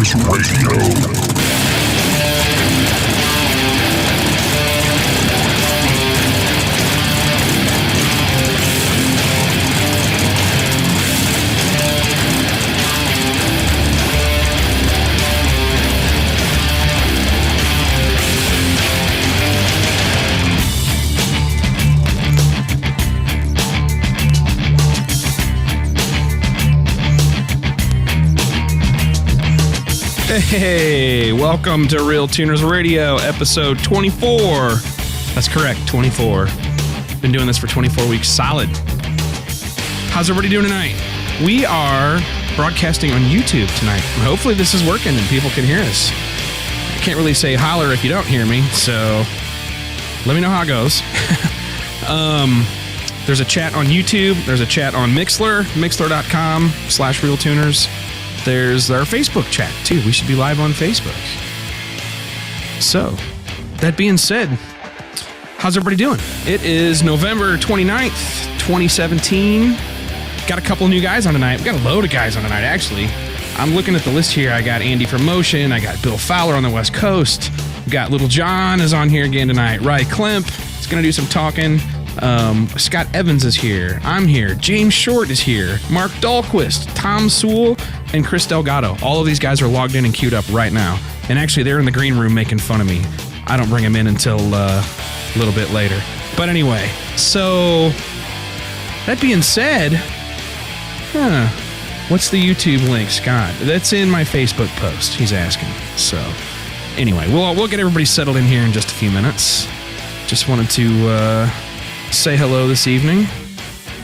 RealTuners Radio. Hey, welcome to RealTuners Radio, episode 24. That's correct, 24. Been doing this for 24 weeks solid. How's everybody doing tonight? We are broadcasting on YouTube tonight. Hopefully this is working and people can hear us. I can't really say holler if you don't hear me, so let me know how it goes. There's a chat on YouTube. There's a chat on Mixler, mixler.com/RealTuners. There's our Facebook chat, too. We should be live on Facebook. So, that being said, how's everybody doing? It is November 29th, 2017. Got a couple new guys on tonight. We got a load of guys on tonight, actually. I'm looking at the list here. I got Andy from Motion. I got Bill Fowler on the West Coast. We got Little John is on here again tonight. Ry Klemp is going to do some talking. Scott Evans is here. I'm here. James Short is here. Mark Dahlquist, Tom Sewell, and Chris Delgado. All of these guys are logged in and queued up right now. And actually, they're in the green room making fun of me. I don't bring them in until a little bit later. But anyway, so that being said, what's the YouTube link, Scott? That's in my Facebook post, he's asking. So anyway, we'll get everybody settled in here in just a few minutes. Just wanted to say hello this evening.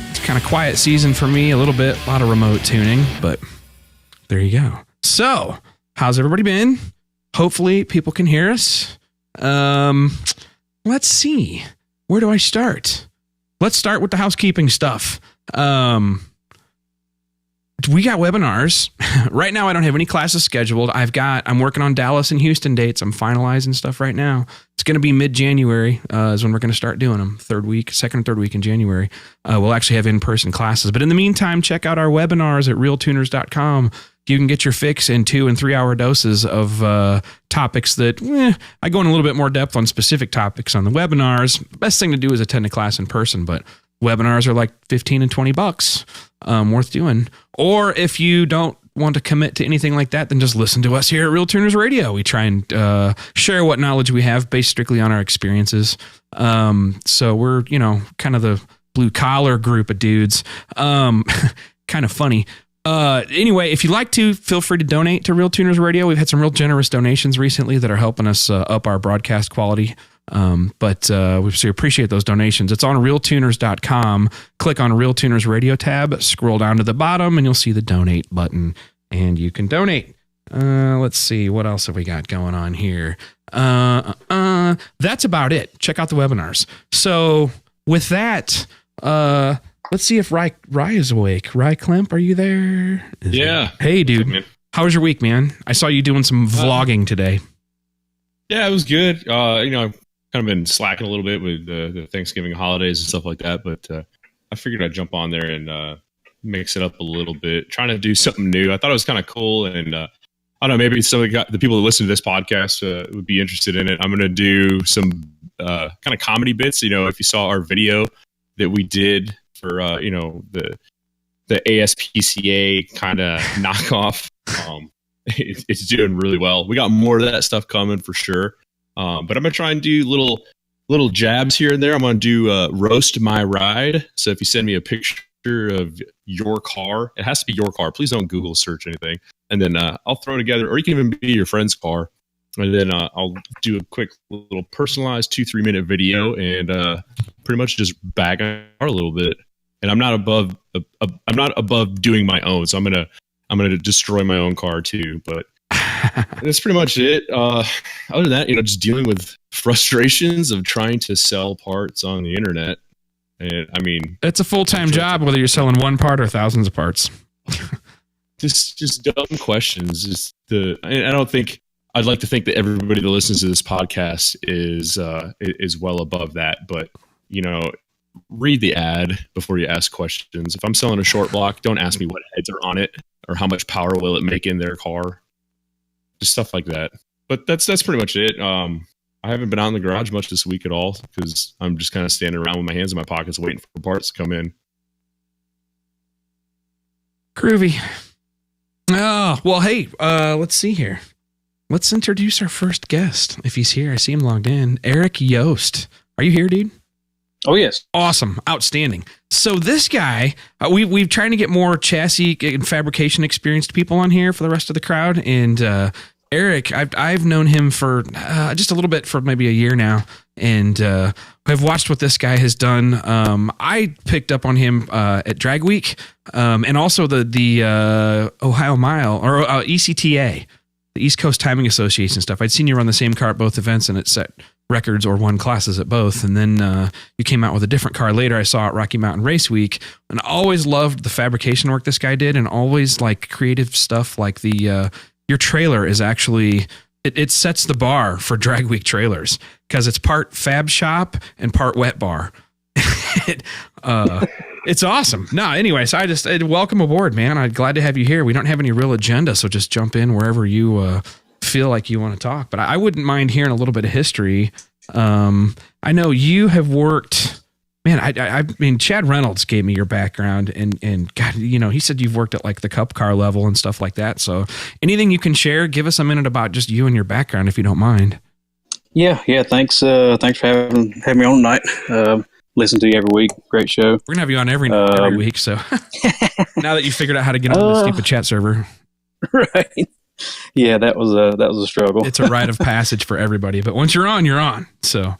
It's kind of quiet season for me, a little bit, a lot of remote tuning, but there you go. So, how's everybody been? Hopefully people can hear us. Let's see. Where do I start? Let's start with the housekeeping stuff. We got webinars. Right now, I don't have any classes scheduled. I'm working on Dallas and Houston dates. I'm finalizing stuff right now. It's going to be mid-January is when we're going to start doing them. Second or third week in January. We'll actually have in-person classes. But in the meantime, check out our webinars at RealTuners.com. You can get your fix in 2 and 3 hour doses of topics that I go in a little bit more depth on specific topics on the webinars. Best thing to do is attend a class in person, but webinars are like $15 and $20 worth doing. Or if you don't want to commit to anything like that, then just listen to us here at RealTuners Radio. We try and share what knowledge we have based strictly on our experiences. So we're, kind of the blue collar group of dudes. Kind of funny. Anyway, if you'd like to, feel free to donate to RealTuners Radio. We've had some real generous donations recently that are helping us up our broadcast quality. But we appreciate those donations. It's on RealTuners.com. Click on RealTuners Radio tab, scroll down to the bottom, and you'll see the donate button, and you can donate. Let's see, what else have we got going on here? That's about it. Check out the webinars. So with that, let's see if Ry is awake. Ry Klemp, are you there? Yeah. Hey, dude. How was your week, man? I saw you doing some vlogging today. Yeah, it was good. I've kind of been slacking a little bit with the Thanksgiving holidays and stuff like that, but I figured I'd jump on there and mix it up a little bit, trying to do something new. I thought it was kind of cool, and I don't know, maybe some of the people that listen to this podcast would be interested in it. I'm going to do some kind of comedy bits. If you saw our video that we did for the ASPCA kind of knockoff, it's doing really well. We got more of that stuff coming for sure. But I'm going to try and do little jabs here and there. I'm going to do roast my ride. So if you send me a picture of your car, it has to be your car. Please don't Google search anything. And then I'll throw it together, or you can even be your friend's car. And then I'll do a quick little personalized 2-3 minute video and pretty much just bag on a little bit. And I'm not above doing my own. So I'm going to destroy my own car too, but that's pretty much it. Other than that, just dealing with frustrations of trying to sell parts on the internet. And I mean, it's a full-time job, whether you're selling one part or thousands of parts. just dumb questions. And I don't think I'd like to think that everybody that listens to this podcast is well above that, but read the ad before you ask questions. If I'm selling a short block, don't ask me what heads are on it or how much power will it make in their car. just stuff like that. But that's pretty much it. I haven't been out in the garage much this week at all because I'm just kind of standing around with my hands in my pockets waiting for parts to come in. Groovy. Oh, well, hey, let's see here. Let's introduce our first guest. If he's here, I see him logged in. Eric Yost. Are you here, dude? Oh, yes. Awesome. Outstanding. So this guy, we've trying to get more chassis and fabrication experienced people on here for the rest of the crowd. And Eric, I've known him for just a little bit, for maybe a year now. And I've watched what this guy has done. I picked up on him at Drag Week and also the Ohio Mile, or ECTA, the East Coast Timing Association stuff. I'd seen you run the same car at both events, and it set records or won classes at both. And then you came out with a different car later. I saw at Rocky Mountain Race Week, and I always loved the fabrication work this guy did, and always like creative stuff like your trailer is actually, it sets the bar for Drag Week trailers because it's part fab shop and part wet bar. It's awesome. No, anyway, so welcome aboard, man. I'm glad to have you here. We don't have any real agenda, so just jump in wherever you feel like you want to talk. But I wouldn't mind hearing a little bit of history. I know you have worked, man. I mean, Chad Reynolds gave me your background, and God, he said you've worked at like the Cup car level and stuff like that. So anything you can share, give us a minute about just you and your background, if you don't mind. Yeah. Thanks for having me on tonight. Listen to you every week. Great show. We're gonna have you on every week. So now that you figured out how to get on the stupid chat server, right? Yeah, that was a struggle. It's a rite of passage for everybody, but once you're on, you're on. So,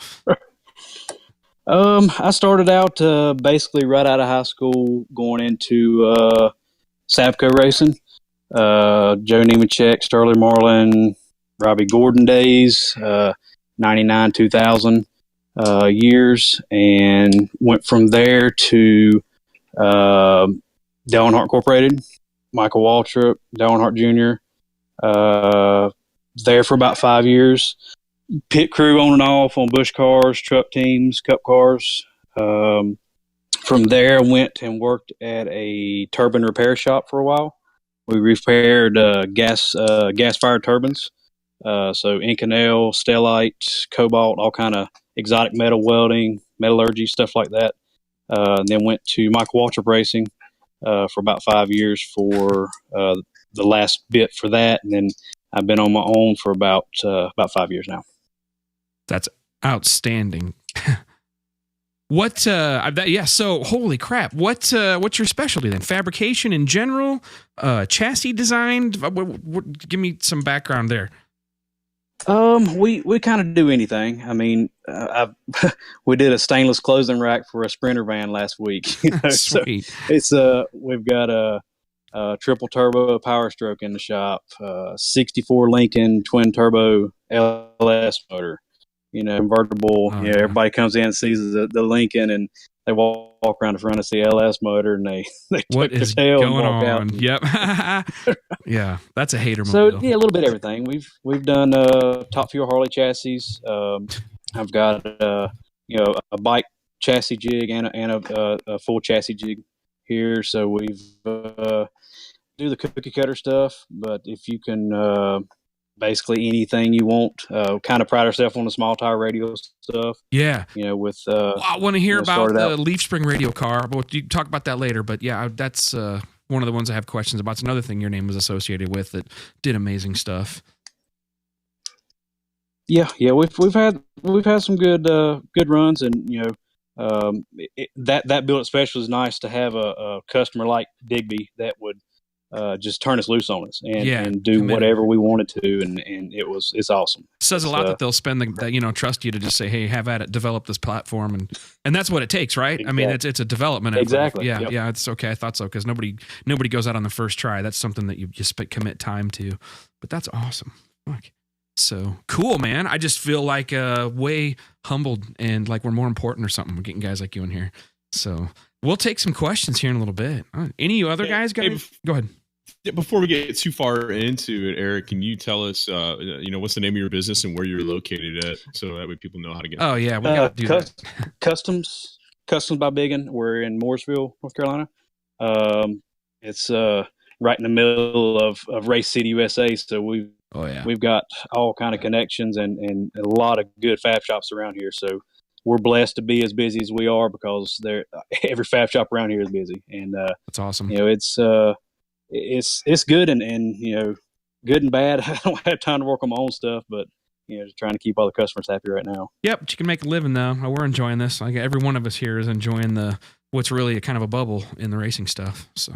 I started out basically right out of high school, going into Savco racing. Joe Nemechek, Sterling Marlin, Robbie Gordon days, 99, 2000 years, and went from there to Dale Earnhardt Incorporated, Michael Waltrip, Dale Earnhardt Jr. There for about 5 years. Pit crew on and off on Busch cars, truck teams, Cup cars. From there, I went and worked at a turbine repair shop for a while. We repaired gas-fired turbines. So Inconel, Stellite, Cobalt, all kind of exotic metal welding, metallurgy, stuff like that. Then went to Michael Waltrip Racing for about 5 years for the last bit for that, and then I've been on my own for about 5 years now. That's outstanding. So holy crap. What's your specialty then? Fabrication in general? Chassis design? Give me some background there. We kind of do anything. I mean, we did a stainless closing rack for a Sprinter van last week. Sweet. So it's we've got a triple turbo Power Stroke in the shop, 64 Lincoln twin turbo LS motor, convertible. Oh, everybody comes in and sees the Lincoln, and they walk around the front and see LS motor, and they what is going on? Out. Yep. Yeah, that's a hater mobile. So yeah, a little bit of everything. We've done Top Fuel Harley chassis. I've got a bike chassis jig and a full chassis jig here. So we've do the cookie cutter stuff, but if you can basically anything you want, kind of pride ourselves on the small tire radio stuff. Yeah. With I want to hear about the Leaf Spring radio car, but you talk about that later. But yeah, that's one of the ones I have questions about. It's another thing your name was associated with that did amazing stuff. Yeah, we've had some good runs, and that build especially is nice to have a customer like Digby that would just turn us loose on us and do whatever we wanted to, and it's awesome. It says a lot that they'll spend trust you to just say, hey, have at it, develop this platform, and that's what it takes, right? Exactly. I mean, it's a development effort. Exactly. Yeah, yep. Yeah, it's okay. I thought so, because nobody goes out on the first try. That's something that you just commit time to. But that's awesome. Fuck. So cool, man. I just feel like way humbled and like we're more important or something. We're getting guys like you in here. So we'll take some questions here in a little bit. Any other guys? Go ahead. Before we get too far into it, Eric, can you tell us, what's the name of your business and where you're located at, so that way people know how to get? Oh yeah, we got to do that. Customs by Bigun. We're in Mooresville, North Carolina. It's right in the middle of Race City, USA. So we've Oh yeah. We've got all kind of connections and a lot of good fab shops around here. So we're blessed to be as busy as we are because every fab shop around here is busy. And That's awesome. it's good and good and bad. I don't have time to work on my own stuff, but just trying to keep all the customers happy right now. Yep, but you can make a living though. We're enjoying this. Like every one of us here is enjoying what's really a kind of a bubble in the racing stuff. So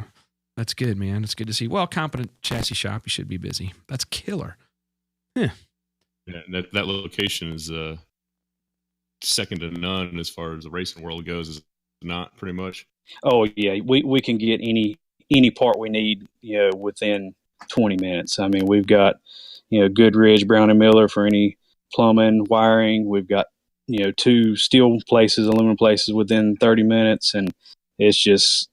that's good, man. It's good to see. Well, competent chassis shop. You should be busy. That's killer. Yeah. Yeah, that location is second to none as far as the racing world goes. Is not pretty much. Oh yeah, we can get any part we need within 20 minutes. I mean, we've got Goodrich, Brown and Miller for any plumbing, wiring. We've got 2 steel places, aluminum places within 30 minutes, and it's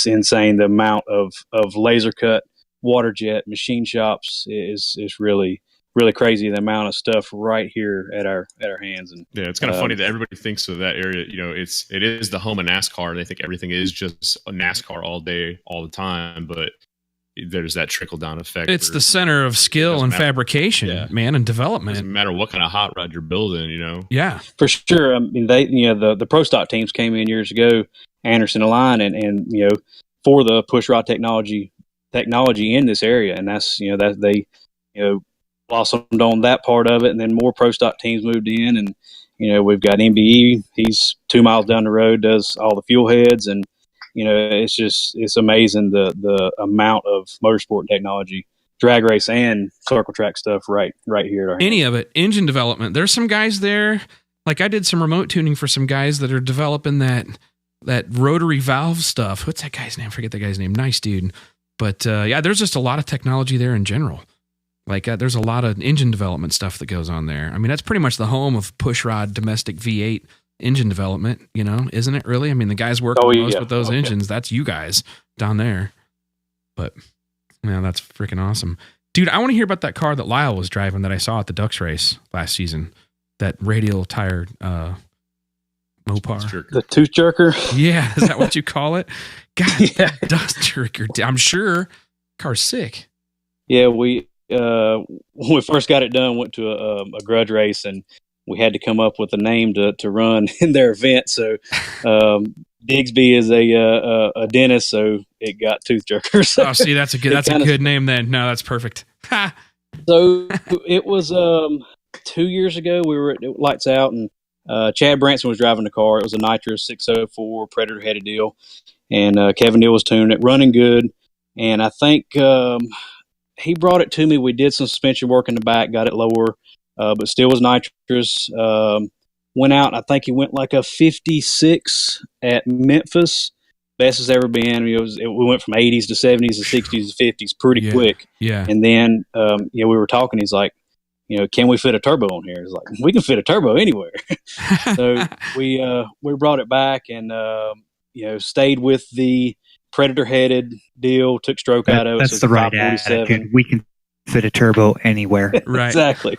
insane the amount of laser cut, water jet, machine shops is really crazy, the amount of stuff right here at our hands. And yeah, it's kind of funny that everybody thinks of that area. It is the home of NASCAR. They think everything is just a NASCAR all day, all the time, but there's that trickle down effect. It's the center of skill and fabrication, man, and development. It doesn't matter what kind of hot rod you're building, Yeah, for sure. I mean, they the pro stock teams came in years ago, Anderson Align, and for the push rod technology in this area, and that's that they blossomed on that part of it, and then more pro stock teams moved in, and we've got MBE. He's 2 miles down the road, does all the fuel heads, and it's amazing the amount of motorsport technology, drag race and circle track stuff right here at our any of it. Engine development. There's some guys there. Like I did some remote tuning for some guys that are developing that rotary valve stuff. What's that guy's name? I forget that guy's name. Nice dude. But yeah, there's just a lot of technology there in general. Like there's a lot of engine development stuff that goes on there. I mean, that's pretty much the home of pushrod domestic V8 engine development, isn't it really? I mean, the guys working most with those engines, that's you guys down there. But man, that's freaking awesome. Dude, I want to hear about that car that Lyle was driving that I saw at the Ducks race last season. That radial tire Mopar. The tooth jerker? Yeah, is that what you call it? God, yeah. Dust jerker. I'm sure. Car's sick. Yeah, when we first got it done, went to a grudge race, and we had to come up with a name to run in their event. So Digsby is a dentist, so it got tooth jerkers. Oh, see, that's a good name then. No, that's perfect. Ha! So it was 2 years ago. We were at Lights Out, and Chad Branson was driving the car. It was a Nitro 604 Predator headed deal, and Kevin Deal was tuning it, running good. And I think he brought it to me. We did some suspension work in the back, got it lower. But still was nitrous. Went out, I think he went like a 56 at Memphis. Best it's ever been. We went from 80s to 70s to 60s to 50s pretty quick. Yeah. And then, we were talking. He's like, can we fit a turbo on here? He's like, we can fit a turbo anywhere. So we brought it back and, stayed with the Predator headed deal, took stroke out of it. That's the right attitude. We can fit a turbo anywhere. Right. Exactly.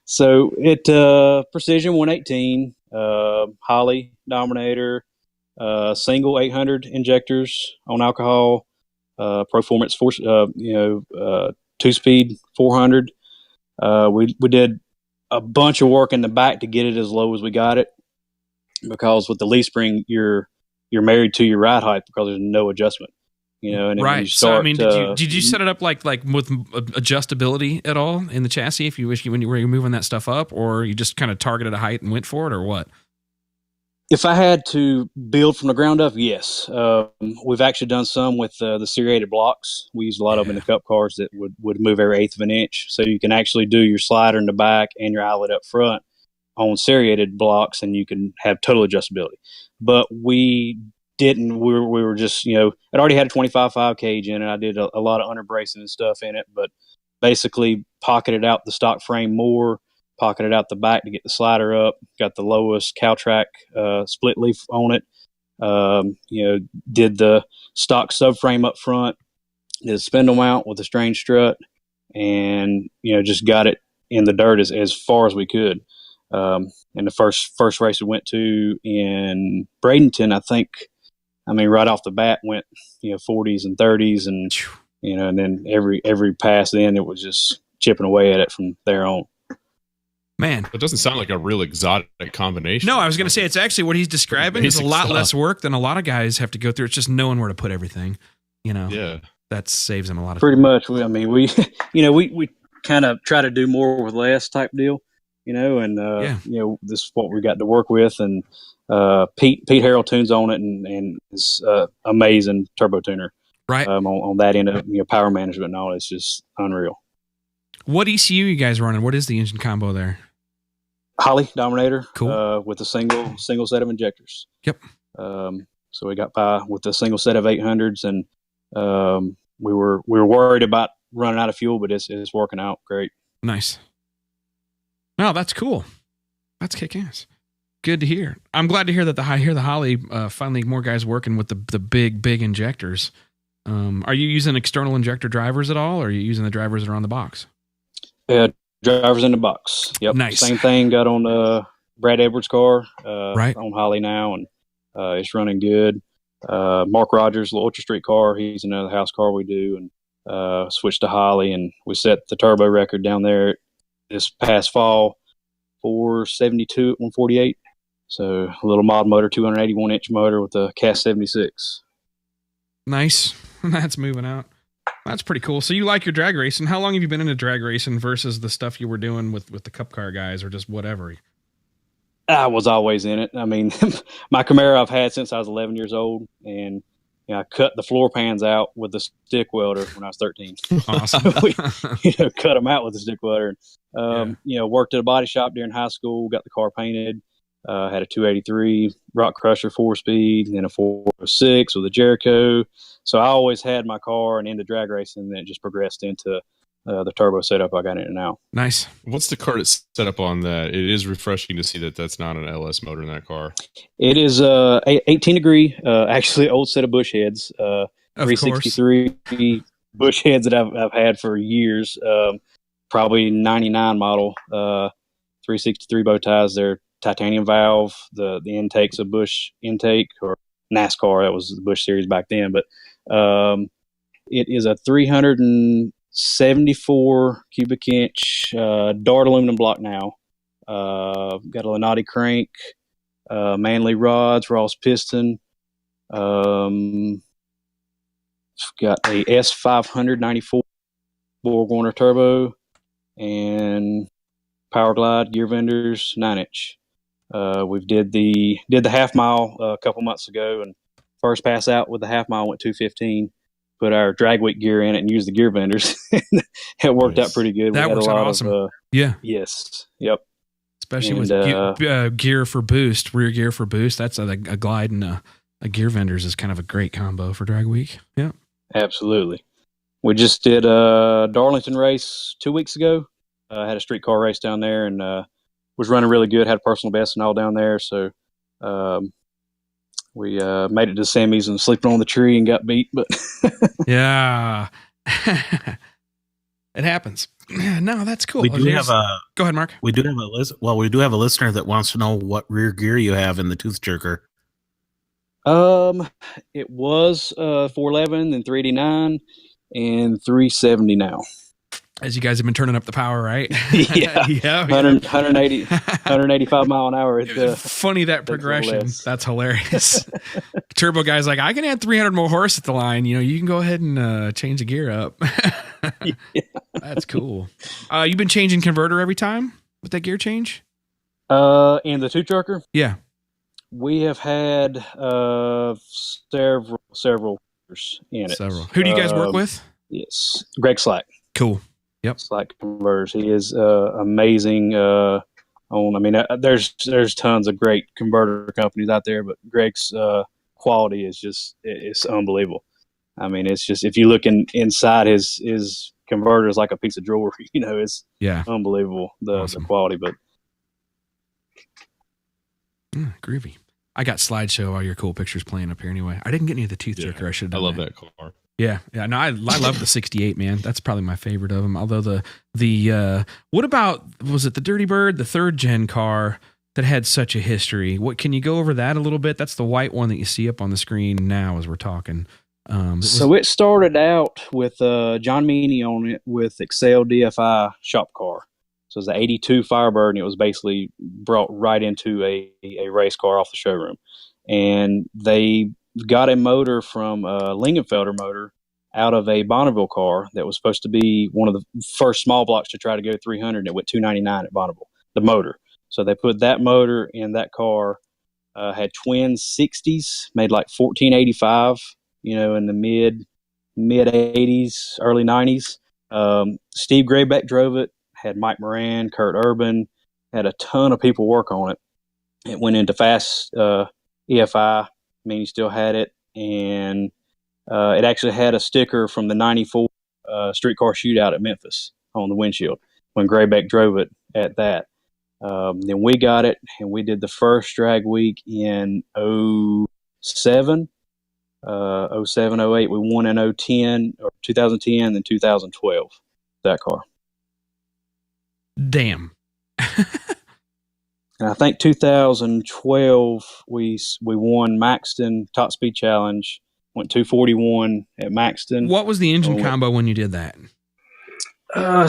So it Precision 118, Holly Dominator, single 800 injectors on alcohol, Performance Force, 2-speed 400. We did a bunch of work in the back to get it as low as we got it, because with the leaf spring you're married to your ride height because there's no adjustment. And right. you start, so I mean, did you set it up like with adjustability at all in the chassis? If you wish when you were moving that stuff up, or you just kind of targeted a height and went for it, or what? If I had to build from the ground up, yes. We've actually done some with the serrated blocks. We used a lot of them in the cup cars that would move every eighth of an inch, so you can actually do your slider in the back and your eyelet up front on serrated blocks, and you can have total adjustability. But we didn't. We were just, it already had a 25.5 cage in it. I did a lot of under bracing and stuff in it, but basically pocketed out the stock frame more, pocketed out the back to get the slider up, got the lowest Caltrack split leaf on it, did the stock subframe up front, did a spindle mount with a strange strut, and, just got it in the dirt as far as we could. And the first race we went to in Bradenton, right off the bat went, 40s and 30s, and and then every pass then it was just chipping away at it from there on. Man, it doesn't sound like a real exotic combination. No, I was going to say it's actually what he's describing is a lot less work than a lot of guys have to go through. It's just knowing where to put everything, Yeah, that saves them a lot of pretty time. much. We we kind of try to do more with less type deal, and this is what we got to work with, and Pete Harrell tunes on it and is amazing turbo tuner, right? On that end of power management and all, it's just unreal. What ECU you guys running? What is the engine combo there? Holley Dominator, cool. With a single set of injectors. Yep. So we got by with a single set of 800s, and we were worried about running out of fuel, but it's working out great. Nice. No, that's cool. That's kick ass. Good to hear. I'm glad to hear that the Holley finally more guys working with the big injectors. Are you using external injector drivers at all, or are you using the drivers that are on the box? Yeah, drivers in the box. Yep. Nice. Same thing got on Brad Edwards' car, right, on Holley now, and it's running good. Mark Rogers' little Ultra Street car, he's another house car we do, and switched to Holley, and we set the turbo record down there this past fall, 472 at 148. So a little mod motor, 281 inch motor with a Cast 76. Nice. That's moving out. That's pretty cool. So you like your drag racing. How long have you been into drag racing versus the stuff you were doing with the Cup car guys, or just whatever? I was always in it. I mean, my Camaro I've had since I was 11 years old, and I cut the floor pans out with a stick welder when I was 13. Awesome. We, cut them out with a stick welder. Worked at a body shop during high school, got the car painted, had a 283 Rock Crusher 4-speed, and then a 406 with a Jericho. So I always had my car and into drag racing, and then it just progressed into the turbo setup I got in it now. Nice. What's the car that's set up on that? It is refreshing to see that that's not an LS motor in that car. It is 18 degree, actually old set of bush heads, 363 bush heads that I've had for years, probably 99 model, 363 bow ties. They're titanium valve. The intake's a Bush intake, or NASCAR. That was the Bush series back then, but it is a 374 cubic inch Dart aluminum block now. Got a Lenati crank, Manley rods, Ross piston. Got a S500 94 Borg-Warner turbo, and Power Glide gear vendors 9-inch. We did the half mile a couple months ago, and first pass out with the half mile went 2:15. Put our drag week gear in it and used the gear vendors. It worked out pretty good. That works out awesome. Yeah. Yes. Yep. Especially with gear for boost, rear gear for boost. That's a glide and a gear vendors is kind of a great combo for drag week. Yeah. Absolutely. We just did a Darlington race 2 weeks ago. Had a street car race down there, and was running really good. Had personal best and all down there. So we made it to semis and sleeping on the tree and got beat. But yeah, it happens. No, that's cool. We do have a. Go ahead, Mark. We do have a we do have a listener that wants to know what rear gear you have in the tooth jerker. It was 411, then 389, and 370 now. As you guys have been turning up the power, right? Yeah. Yeah. 185 mile an hour. Funny that progression. That's hilarious. Turbo guy's like, I can add 300 more horse at the line. You can go ahead and change the gear up. Yeah. That's cool. You've been changing converter every time with that gear change? In the tooth jerker? Yeah. We have had several in it. Several. Who do you guys work with? Yes, Greg Slack. Cool. Yep. Slack converters. He is amazing. There's tons of great converter companies out there, but Greg's quality is it's unbelievable. I mean, it's just, if you look inside his converter is like a piece of jewelry. It's unbelievable the quality. But groovy. I got slideshow all your cool pictures playing up here anyway. I didn't get any of the tooth jerker. I should have done that car. Yeah. No, I love the 68, man. That's probably my favorite of them. Although what about, was it the Dirty Bird, the 3rd gen car that had such a history? What, can you go over that a little bit? That's the white one that you see up on the screen now as we're talking. So it started out with John Meany on it with Excel DFI shop car. So it was an 82 Firebird, and it was basically brought right into a race car off the showroom. And they got a motor from a Lingenfelder motor out of a Bonneville car that was supposed to be one of the first small blocks to try to go 300, and it went 299 at Bonneville, the motor. So they put that motor in that car, had twin 60s, made like 1485, in the mid 80s, early 90s. Steve Graybeck drove it, had Mike Moran, Kurt Urban, had a ton of people work on it. It went into fast EFI. He still had it, and it actually had a sticker from the 94 streetcar shootout at Memphis on the windshield when Graybeck drove it at that. Then we got it, and we did the first drag week in 07, 08. We won in 010 or 2010, then 2012. That car. Damn. And I think 2012 we won Maxton Top Speed Challenge. Went 241 at Maxton. What was the engine combo when you did that?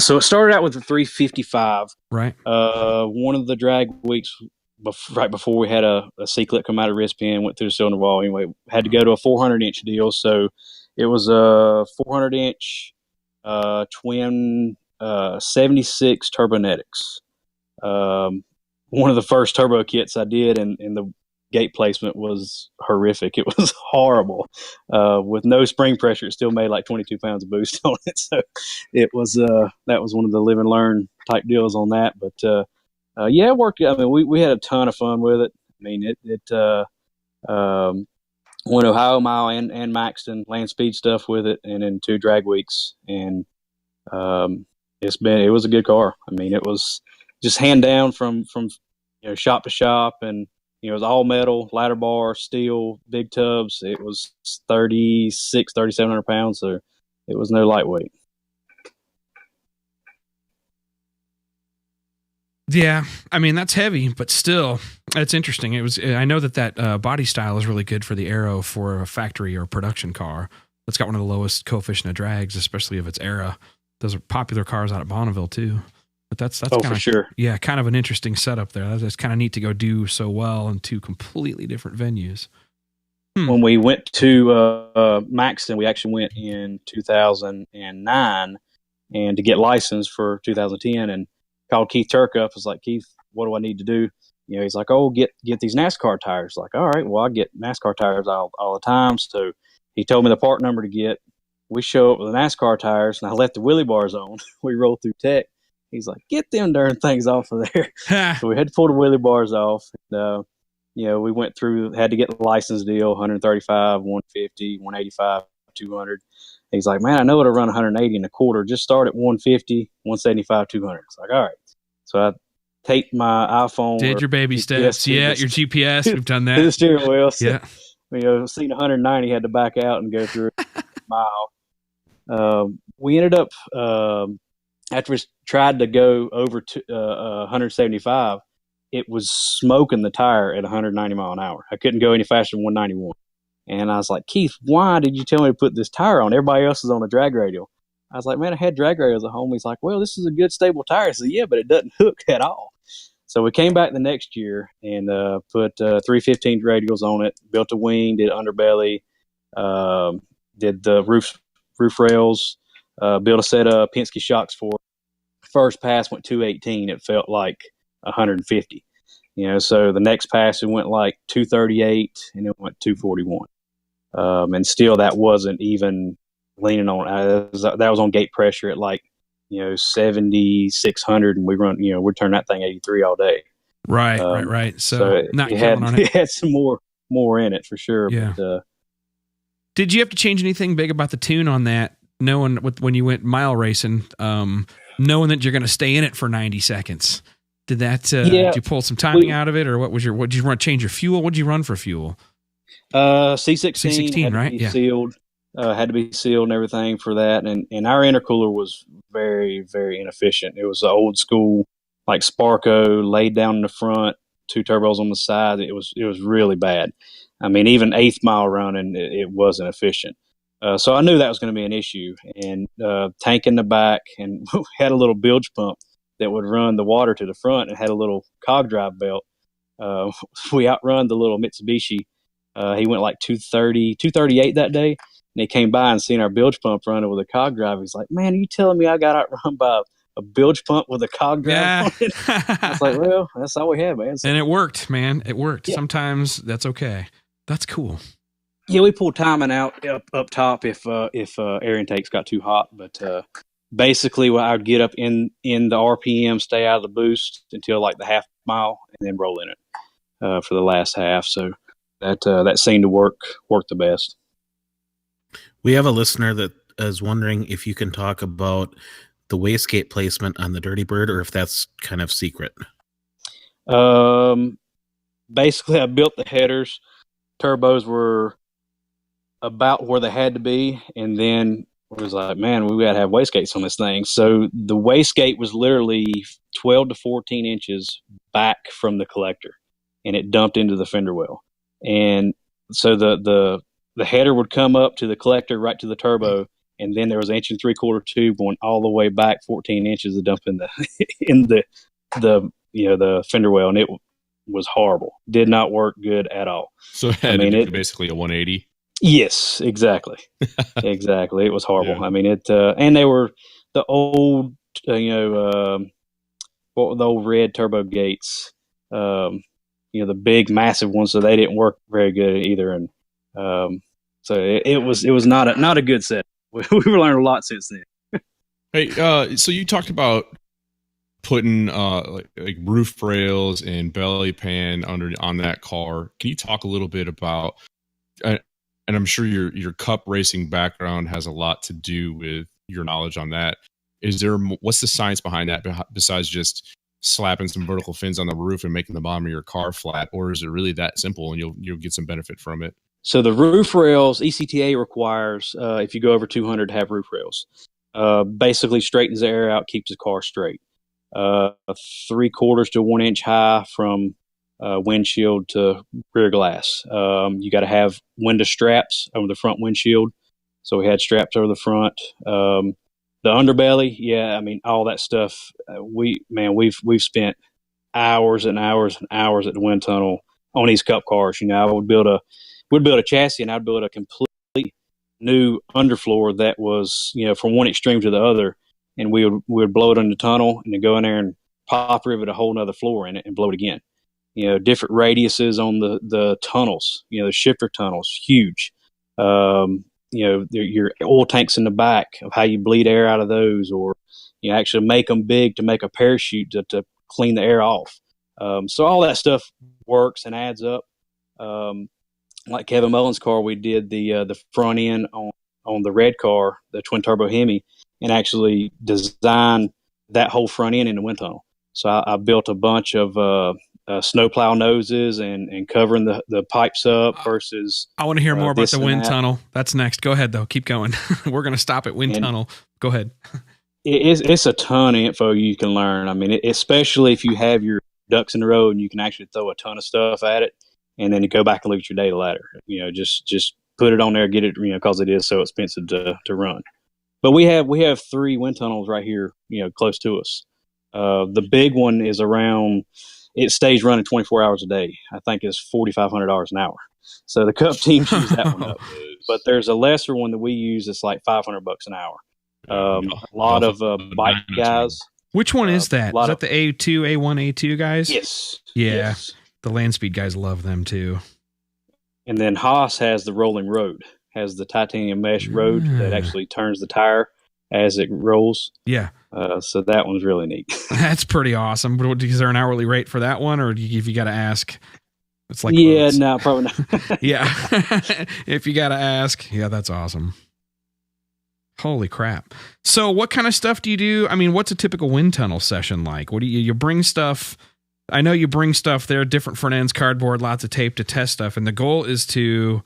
So it started out with the 355. Right. One of the drag weeks, right before we had a C-clip come out of wrist pin, went through the cylinder wall. Anyway, had to go to a 400-inch deal. So it was a 400-inch twin 76 Turbonetics. One of the first turbo kits I did, and the gate placement was horrific. It was horrible. With no spring pressure, it still made like 22 pounds of boost on it. So it was that was one of the live and learn type deals on that. But yeah, it worked. I mean, we had a ton of fun with it. I mean, it went Ohio Mile and Maxton land speed stuff with it, and then 2 drag weeks, and it was a good car. I mean, it was just hand down from shop to shop, and it was all metal, ladder bar, steel, big tubs. It was 3,700 pounds, so it was no lightweight. Yeah, I mean that's heavy, but still, it's interesting. I know that body style is really good for the aero for a factory or production car. It's got one of the lowest coefficient of drags, especially of its era. Those are popular cars out at Bonneville too. But that's kind of, for sure. Yeah, kind of an interesting setup there. That's kind of neat to go do so well in 2 completely different venues. When we went to Maxton, we actually went in 2009, and to get licensed for 2010, and called Keith Turk up. I was like, Keith, what do I need to do? He's like, oh, get these NASCAR tires. Like, all right, well, I get NASCAR tires all the time. So he told me the part number to get. We show up with the NASCAR tires, and I left the wheelie bars on. We rolled through tech. He's like, get them darn things off of there. So we had to pull the wheelie bars off. And, we went through, had to get the license deal, 135, 150, 185, 200. He's like, man, I know it'll run 180 and a quarter. Just start at 150, 175, 200. It's like, all right. So I taped my iPhone. Did your baby steps. Yeah, your GPS. We've done that. To the steering wheel. So, yeah. Seeing 190, had to back out and go through a mile. We ended up, after we tried to go over to 175, it was smoking the tire at 190 mile an hour. I couldn't go any faster than 191. And I was like, Keith, why did you tell me to put this tire on? Everybody else is on a drag radial. I was like, man, I had drag radials at home. He's like, well, this is a good stable tire. I said, yeah, but it doesn't hook at all. So we came back the next year and put 315 radials on it, built a wing, did underbelly, did the roof rails, built a set of Penske shocks for it. First pass went 218. It felt like 150. So the next pass it went like 238, and it went 241. And still that wasn't even leaning on. That was on gate pressure at like 7,600, and we we'd turn that thing 83 all day. Right. So not killing on it. It had some more in it for sure. Yeah. But, did you have to change anything big about the tune on that? Knowing when you went mile racing, knowing that you're going to stay in it for 90 seconds. Did that? Did you pull some timing out of it, or what did you run? Change your fuel? What did you run for fuel? C16, right? Yeah. Sealed. Had to be sealed and everything for that. And our intercooler was very, very inefficient. It was old school, like Sparco, laid down in the front, 2 turbos on the side. It was really bad. I mean, even 8th mile running, it wasn't efficient. So I knew that was going to be an issue. And tank in the back, and we had a little bilge pump that would run the water to the front and had a little cog drive belt. We outrun the little Mitsubishi. He went like 230, 238 that day. And he came by and seen our bilge pump running with a cog drive. He's like, "Man, are you telling me I got outrun by a bilge pump with a cog drive on it?" I was like, "Well, that's all we had, man." So, and it worked, man. It worked. Yeah. Sometimes that's okay. That's cool. Yeah, we pulled timing out up top if air intakes got too hot. But basically, I would get up in the RPM, stay out of the boost until like the half mile, and then roll in it for the last half. So that seemed to work the best. We have a listener that is wondering if you can talk about the wastegate placement on the Dirty Bird, or if that's kind of secret. Basically, I built the headers. Turbos were about where they had to be, and then it was like, man, we got to have wastegates on this thing. So the wastegate was literally 12 to 14 inches back from the collector, and it dumped into the fender well. And so the header would come up to the collector right to the turbo, and then there was an 1 3/4 tube going all the way back 14 inches to dump in the the fender well, and it was horrible. Did not work good at all. So it had to be basically a 180. Yes, exactly. Exactly. It was horrible. Yeah. I mean, and they were the old, the old red turbo gates, the big, massive ones. So they didn't work very good either. And so it was not a good set. We've learned a lot since then. Hey, so you talked about putting like roof rails and belly pan on that car. Can you talk a little bit about? And I'm sure your cup racing background has a lot to do with your knowledge on that. What's the science behind that besides just slapping some vertical fins on the roof and making the bottom of your car flat, or is it really that simple and you'll get some benefit from it? So the roof rails, ECTA requires if you go over 200 to have roof rails. Basically straightens the air out, keeps the car straight. 3/4 to 1 inch high from windshield to rear glass. You got to have window straps over the front windshield. So we had straps over the front. The underbelly, yeah, I mean, all that stuff. We've spent hours and hours and hours at the wind tunnel on these cup cars. I would build a chassis, and I'd build a complete new underfloor that was, from one extreme to the other, and we would blow it in the tunnel and then go in there and pop rivet a whole nother floor in it and blow it again. Different radiuses on the tunnels, the shifter tunnels, huge. Your oil tanks in the back, of how you bleed air out of those, or actually make them big to make a parachute to clean the air off. So all that stuff works and adds up. Like Kevin Mullen's car, we did the front end on the red car, the twin turbo Hemi, and actually designed that whole front end in the wind tunnel. So I built a bunch of snowplow noses and covering the pipes up versus. I want to hear more about the wind tunnel. That's next. Go ahead though. Keep going. We're going to stop at wind tunnel. Go ahead. It's a ton of info you can learn. I mean, especially if you have your ducks in a row and you can actually throw a ton of stuff at it, and then you go back and look at your data ladder. Just put it on there, get it. Because it is so expensive to run. But we have 3 wind tunnels right here, close to us. The big one is around. It stays running 24 hours a day. I think it's $4,500 an hour. So the Cup teams use that one up. But there's a lesser one that we use. It's like $500 an hour. A lot of bike guys. Which one is that? Is that the A2, A1, A2 guys? Yes. Yeah. Yes. The land speed guys love them too. And then Haas has the rolling road, has the titanium mesh road that actually turns the tire as it rolls. Yeah. So that one's really neat. That's pretty awesome. Is there an hourly rate for that one, or if you got to ask? It's like no, probably not. Yeah. If you got to ask, yeah, that's awesome. Holy crap. So what kind of stuff do you do? I mean, what's a typical wind tunnel session like? What do you bring stuff? I know you bring stuff there, different front ends, cardboard, lots of tape to test stuff. And the goal is to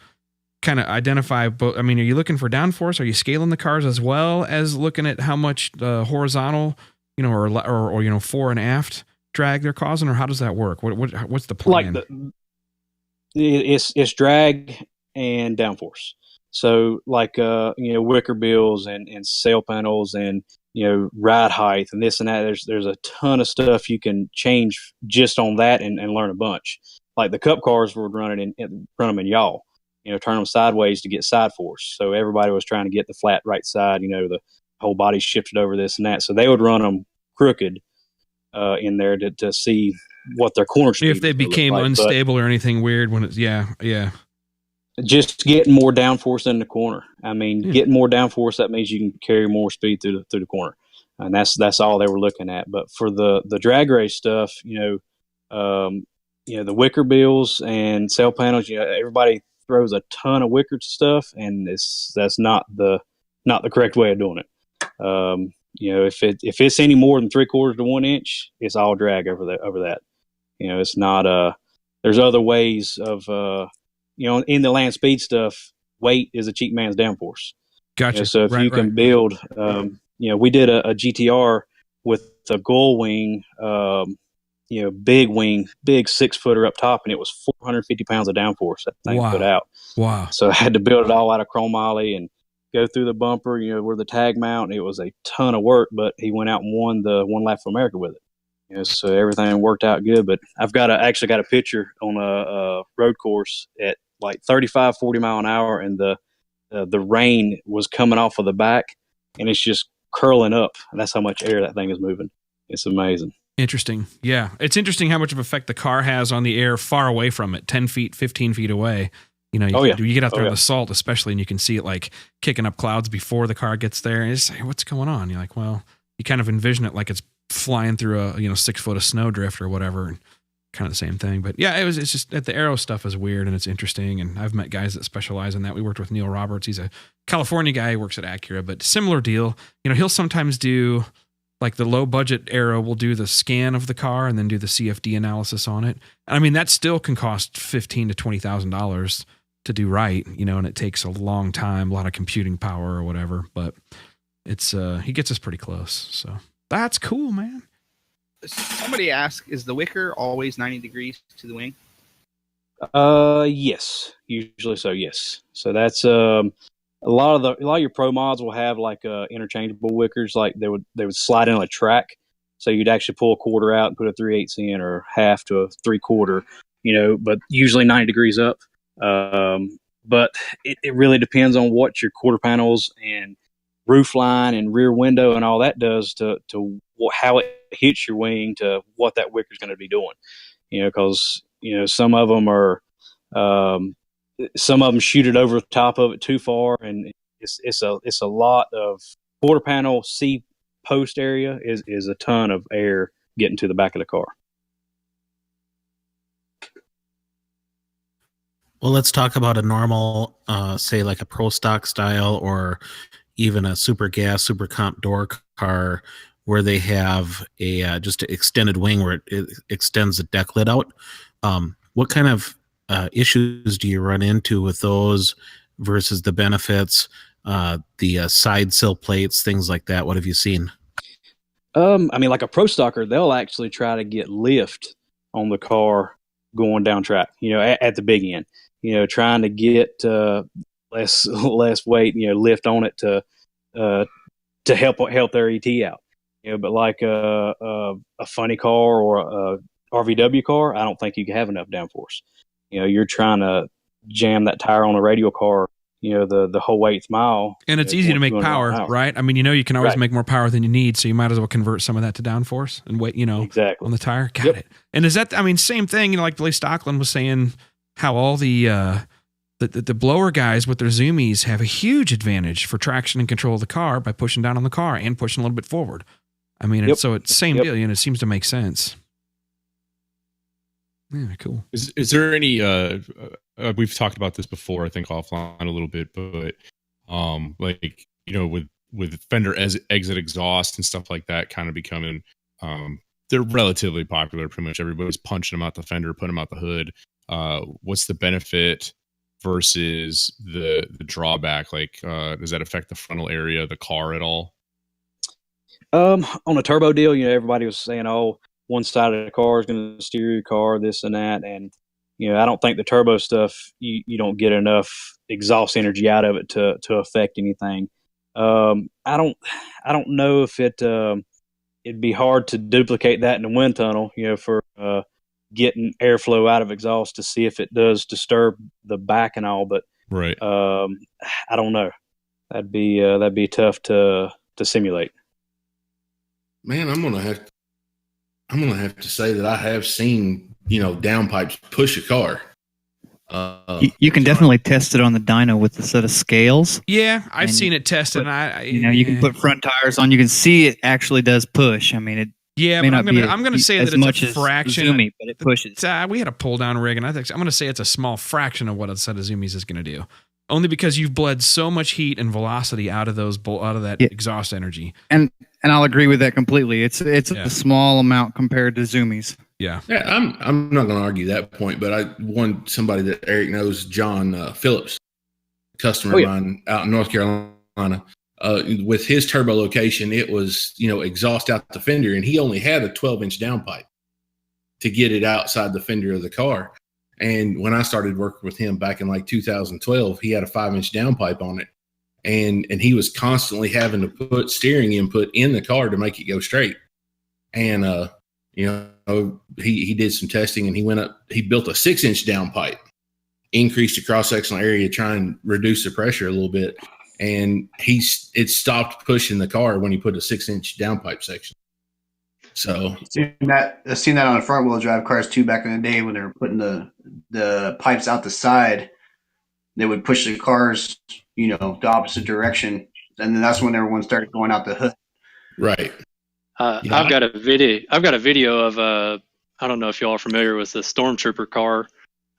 kind of identify, are you looking for downforce? Are you scaling the cars as well as looking at how much horizontal, or fore and aft drag they're causing, or how does that work? What's the plan? It's drag and downforce. So like wicker bills and sail panels and ride height and this and that. There's a ton of stuff you can change just on that and learn a bunch. Like the cup cars were run them in yaw, turn them sideways to get side force. So everybody was trying to get the flat right side. The whole body shifted over this and that. So they would run them crooked in there to see what their corner speed if they became unstable or anything weird when it's just getting more downforce in the corner. I mean, getting more downforce, that means you can carry more speed through the corner, and that's all they were looking at. But for the drag race stuff, the wicker bills and sail panels, everybody throws a ton of wicker stuff, and that's not the correct way of doing it. If it's any more than 3/4 to 1 inch, it's all drag over that. It's not. There's other ways of. In the land speed stuff, weight is a cheap man's downforce. Gotcha. So if you can build, we did a GTR with a gull wing, big wing, big 6-footer up top, and it was 450 pounds of downforce that thing put out. Wow. So I had to build it all out of chromoly and go through the bumper, where the tag mount. And it was a ton of work, but he went out and won the One Lap of America with it. So everything worked out good. But I've actually got a picture on a road course at like 35, 40 mile an hour, and the rain was coming off of the back, and it's just curling up. And that's how much air that thing is moving. It's amazing. Interesting. Yeah. It's interesting how much of effect the car has on the air far away from it, 10 feet, 15 feet away. You get out there in the salt, especially, and you can see it like kicking up clouds before the car gets there. And it's like, what's going on? You're like, well, you kind of envision it like it's flying through a 6 foot of snowdrift or whatever, and kind of the same thing. But yeah, it's just that the aero stuff is weird and it's interesting. And I've met guys that specialize in that. We worked with Neil Roberts. He's a California guy. He works at Acura, but similar deal. He'll sometimes do like the low budget aero will do the scan of the car and then do the CFD analysis on it. I mean, that still can cost $15,000 to $20,000 to do right, and it takes a long time, a lot of computing power or whatever, but it's, he gets us pretty close. So that's cool, man. Somebody asked, is the wicker always 90 degrees to the wing? Yes, usually so. Yes. So that's, a lot of your pro mods will have like, interchangeable wickers. Like they would slide in on a track. So you'd actually pull a quarter out and put a 3/8 in, or half to a 3/4, but usually 90 degrees up. But it really depends on what your quarter panels and roof line and rear window and all that does to how it hits your wing to what that wicker is going to be doing. Because some of them shoot it over the top of it too far, and it's a lot of quarter panel C post area is a ton of air getting to the back of the car. Well, let's talk about a normal, say like a Pro Stock style or even a Super Gas, Super Comp door car where they have a just an extended wing where it extends the deck lid out. What kind of issues do you run into with those versus the benefits, the side sill plates, things like that? What have you seen? I mean, like a Pro Stocker, they'll actually try to get lift on the car going down track, at the big end. Trying to get less weight, lift on it to help their ET out. But like a funny car or a RVW car, I don't think you can have enough downforce. You're trying to jam that tire on a radial car, the whole 8th mile. And it's easy to make power, right? I mean, you can always make more power than you need, so you might as well convert some of that to downforce and weight, exactly on the tire. Got it. And is that, same thing, like Blaise Stockland was saying, how all the blower guys with their zoomies have a huge advantage for traction and control of the car by pushing down on the car and pushing a little bit forward. I mean, it's the same deal, it seems to make sense. Yeah, cool. Is there any, we've talked about this before, I think offline a little bit, but with fender exit exhaust and stuff like that kind of becoming, they're relatively popular. Pretty much everybody's punching them out the fender, putting them out the hood. What's the benefit versus the drawback? Like, does that affect the frontal area of the car at all? On a turbo deal, everybody was saying, oh, one side of the car is going to steer your car, this and that. And I don't think the turbo stuff, you don't get enough exhaust energy out of it to affect anything. I don't know if it'd be hard to duplicate that in the wind tunnel, for getting airflow out of exhaust to see if it does disturb the back and all. But Right. I don't know. That'd be tough to simulate. Man, I'm gonna have to say that I have seen downpipes push a car. You can definitely test it on the dyno with a set of scales. Yeah, I've seen it tested. You can put front tires on. You can see it actually does push. I mean, it. Yeah, may but not I'm gonna say as that much it's a fraction. Zoomy, but it pushes. We had a pull down rig, and I'm going to say it's a small fraction of what a set of Zoomies is going to do. Only because you've bled so much heat and velocity out of that exhaust energy. And I'll agree with that completely. It's a small amount compared to Zoomies. Yeah. I'm not going to argue that point, but somebody that Eric knows, John Phillips, customer of mine out in North Carolina. With his turbo location, it was, exhaust out the fender, and he only had a 12-inch downpipe to get it outside the fender of the car. And when I started working with him back in like 2012, he had a 5-inch downpipe on it. And he was constantly having to put steering input in the car to make it go straight. And, he did some testing, and he built a 6-inch downpipe, increased the cross-sectional area, try and reduce the pressure a little bit. And it stopped pushing the car when he put a 6-inch downpipe section. So I've seen that on the front wheel drive cars too back in the day when they were putting the pipes out the side. They would push the cars, the opposite direction, and then that's when everyone started going out the hood. Right. I've got a video of I don't know if y'all are familiar with the Stormtrooper car.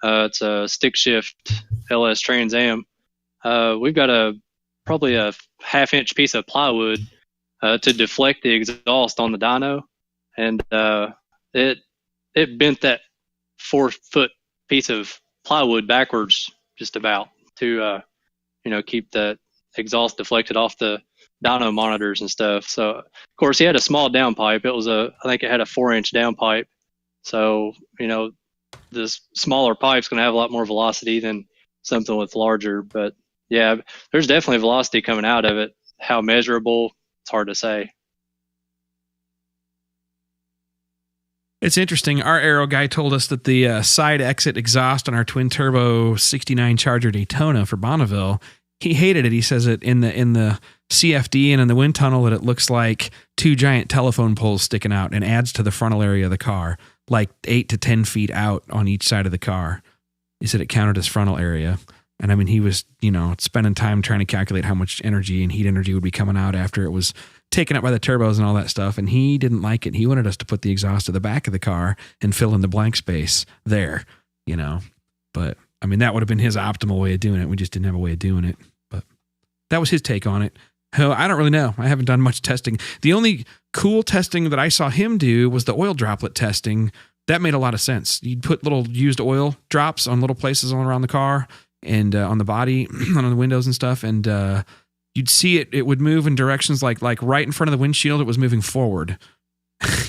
It's a stick shift LS Trans Am. We've got probably a 1/2-inch piece of plywood to deflect the exhaust on the dyno, and it bent that 4-foot piece of plywood backwards just about to keep that exhaust deflected off the dyno monitors and stuff. So of course he had a small downpipe. I think it had a 4-inch downpipe. So this smaller pipe's going to have a lot more velocity than something with larger, but yeah, there's definitely velocity coming out of it. How measurable, it's hard to say. It's interesting. Our aero guy told us that the side exit exhaust on our twin turbo 69 Charger Daytona for Bonneville, he hated it. He says it in the CFD and in the wind tunnel that it looks like 2 giant telephone poles sticking out and adds to the frontal area of the car, like 8 to 10 feet out on each side of the car. He said it counted as frontal area. And I mean, he was, spending time trying to calculate how much energy and heat energy would be coming out after it was taken up by the turbos and all that stuff. And he didn't like it. He wanted us to put the exhaust to the back of the car and fill in the blank space there, But I mean, that would have been his optimal way of doing it. We just didn't have a way of doing it. But that was his take on it. I don't really know. I haven't done much testing. The only cool testing that I saw him do was the oil droplet testing. That made a lot of sense. You'd put little used oil drops on little places all around the car and on the body, on the windows and stuff. And you'd see it would move in directions like right in front of the windshield, it was moving forward.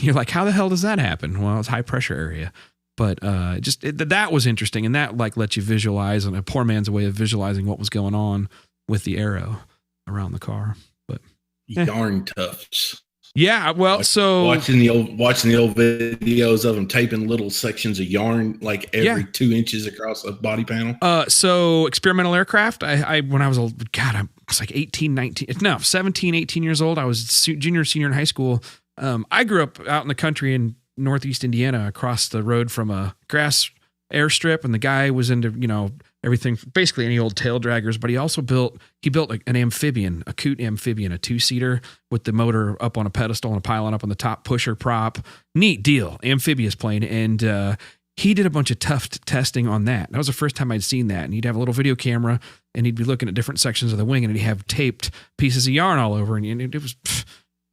You're like, how the hell does that happen? Well, it's high pressure area. But that was interesting. And that lets you visualize, and a poor man's way of visualizing what was going on with the aero around the car. But yarn tufts. Yeah, well, watching the old videos of them taping little sections of yarn every 2 inches across a body panel. So experimental aircraft. I when I was I was like 17, 18 years old. I was junior, senior in high school. I grew up out in the country in Northeast Indiana, across the road from a grass airstrip, and the guy was into everything, basically any old tail draggers, but he also built an amphibian, a Coot amphibian, a 2-seater with the motor up on a pedestal and a pylon up on the top, pusher prop. Neat deal, amphibious plane. And he did a bunch of tough testing on that. That was the first time I'd seen that. And he'd have a little video camera, and he'd be looking at different sections of the wing, and he'd have taped pieces of yarn all over. And it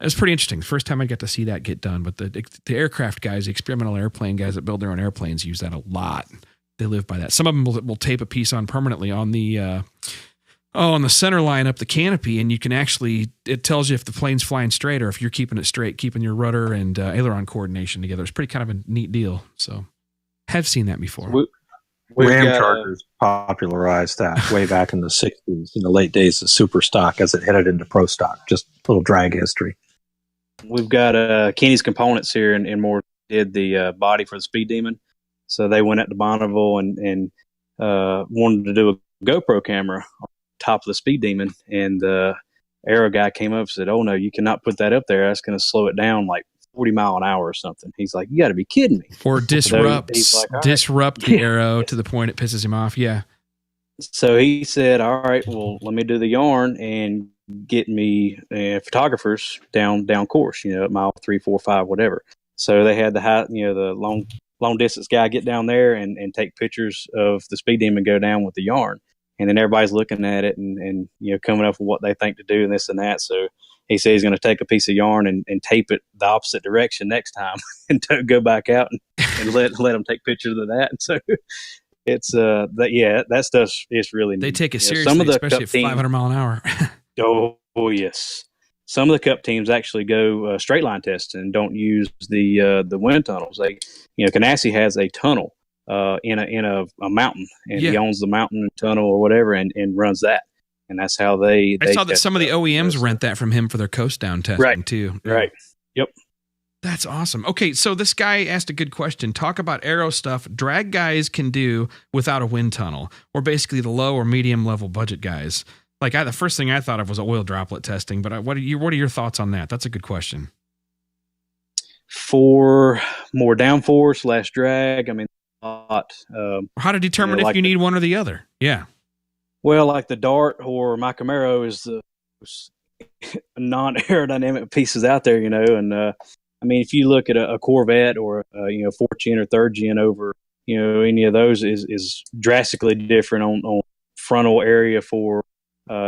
was pretty interesting. The first time I got to see that get done. But the aircraft guys, the experimental airplane guys that build their own airplanes, use that a lot. They live by that. Some of them will tape a piece on permanently on the on the center line up the canopy, and you can it tells you if the plane's flying straight or if you're keeping it straight, keeping your rudder and aileron coordination together. It's pretty kind of a neat deal. So have seen that before. Ram Chargers popularized that way back in the 60s, in the late days of super stock as it headed into pro stock. Just a little drag history. We've got Kenny's Components here in Moore did the body for the Speed Demon. So they went out to Bonneville and wanted to do a GoPro camera on top of the Speed Demon. And the Aero guy came up and said, "Oh, no, you cannot put that up there. That's going to slow it down like 40 mile an hour or something." He's like, "You got to be kidding me." Or disrupt Right. the Aero to the point it pisses him off. Yeah. So he said, "All right, well, let me do the yarn and get me photographers down course, at mile 3, 4, 5, whatever." So they had the long distance guy get down there and take pictures of the Speed Demon go down with the yarn. And then everybody's looking at it and coming up with what they think to do and this and that. So he said he's going to take a piece of yarn and tape it the opposite direction next time and go back out and let them take pictures of that. And so it's that stuff is really neat. They take it seriously, some of the especially at 500 mile an hour. oh yes. Some of the cup teams actually go straight line testing and don't use the wind tunnels. They, Canassie has a tunnel in a mountain, and he owns the mountain tunnel or whatever, and runs that. And that's how they saw that some of the OEMs rent that from him for their coast down testing too. Right. Yep. That's awesome. Okay, so this guy asked a good question. Talk about aero stuff drag guys can do without a wind tunnel, or basically the low or medium level budget guys. Like the first thing I thought of was oil droplet testing, but what are your thoughts on that? That's a good question. For more downforce / drag, I mean, how to determine if you need one or the other? Yeah. Well, like the Dart or my Camaro is the non-aerodynamic pieces out there, and I mean, if you look at a Corvette or fourth gen or third gen over, any of those is drastically different on frontal area for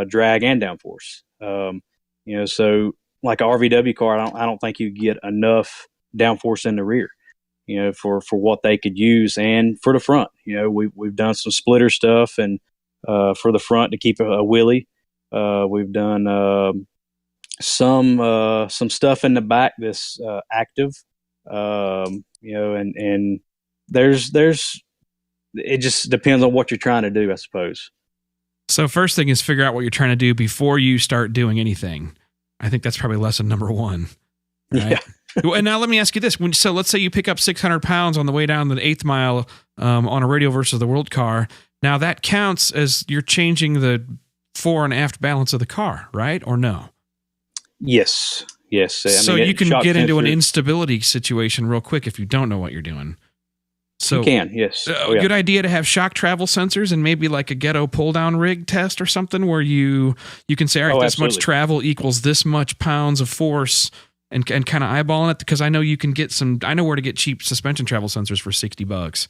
drag and downforce. So like a RVW car, I don't think you get enough downforce in the rear, for what they could use, and for the front. We've done some splitter stuff and for the front to keep a wheelie. We've done some stuff in the back that's active, and there's it just depends on what you're trying to do, I suppose. So first thing is figure out what you're trying to do before you start doing anything. I think that's probably lesson number one. Right? Yeah. And now let me ask you this. So let's say you pick up 600 pounds on the way down the 8th mile on a radial versus the world car. Now that counts as you're changing the fore and aft balance of the car, right? Or no? Yes. So you can get into an instability situation real quick if you don't know what you're doing. So you can, yes. Good idea to have shock travel sensors and maybe like a ghetto pull down rig test or something where you can say, all right, this much travel equals this much pounds of force, and kind of eyeballing it, because I know you can get I know where to get cheap suspension travel sensors for $60.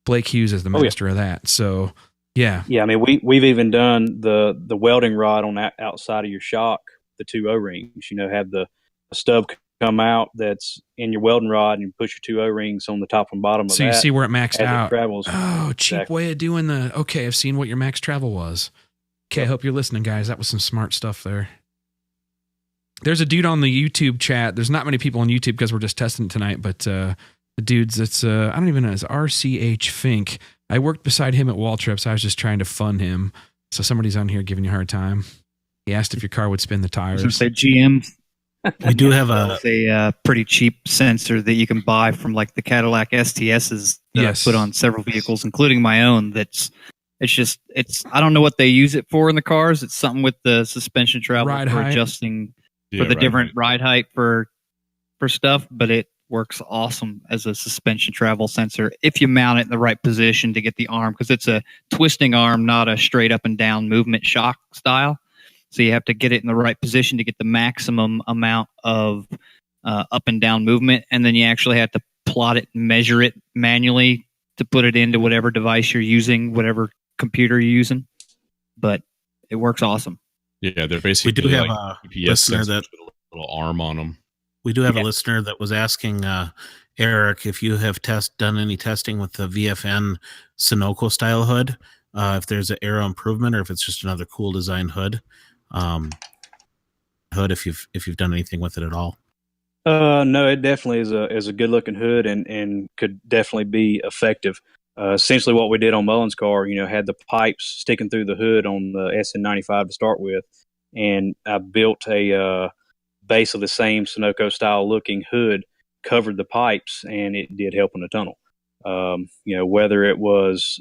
Blake Hughes is the master of that. So yeah. Yeah. I mean, we've even done the welding rod on that outside of your shock, the 2 O-rings, have the stub come out that's in your welding rod, and you push your 2 O-rings on the top and bottom of that. So you see where it maxed out. It travels. Oh, cheap way of doing okay, I've seen what your max travel was. Okay, I hope you're listening, guys. That was some smart stuff there. There's a dude on the YouTube chat. There's not many people on YouTube because we're just testing it tonight, but the dude's, it's, I don't even know, it's RCH Fink. I worked beside him at Wall Trips. I was just trying to fun him. So somebody's on here giving you a hard time. He asked if your car would spin the tires. I was going to say GM. We do have a pretty cheap sensor that you can buy from like the Cadillac STSs that I put on several vehicles, including my own. I don't know what they use it for in the cars. It's something with the suspension travel for adjusting for the different ride height for stuff, but it works awesome as a suspension travel sensor if you mount it in the right position to get the arm, because it's a twisting arm, not a straight up and down movement shock style. So you have to get it in the right position to get the maximum amount of up and down movement. And then you actually have to plot it and measure it manually to put it into whatever device you're using, whatever computer you're using. But it works awesome. Yeah, they're basically we do have like a GPS listener with a little arm on them. We do have a listener that was asking Eric if you have done any testing with the VFN Sunoco style hood, if there's an aero improvement or if it's just another cool design hood. Hood, if you've done anything with it at all. No, it definitely is a good looking hood and could definitely be effective. essentially what we did on Mullen's car, had the pipes sticking through the hood on the SN95 to start with, and I built a base of the same Sunoco style looking hood, covered the pipes, and it did help in the tunnel. Whether it was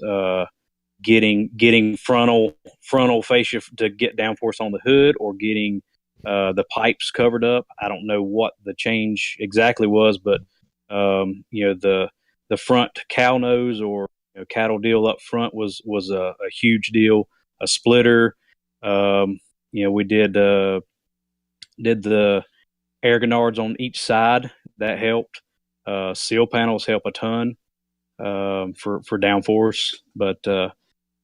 getting frontal fascia to get downforce on the hood, or getting the pipes covered up. I don't know what the change exactly was, but the front cow nose or cattle deal up front was a huge deal. A splitter. We did the air guinards on each side. That helped. Seal panels help a ton for downforce, but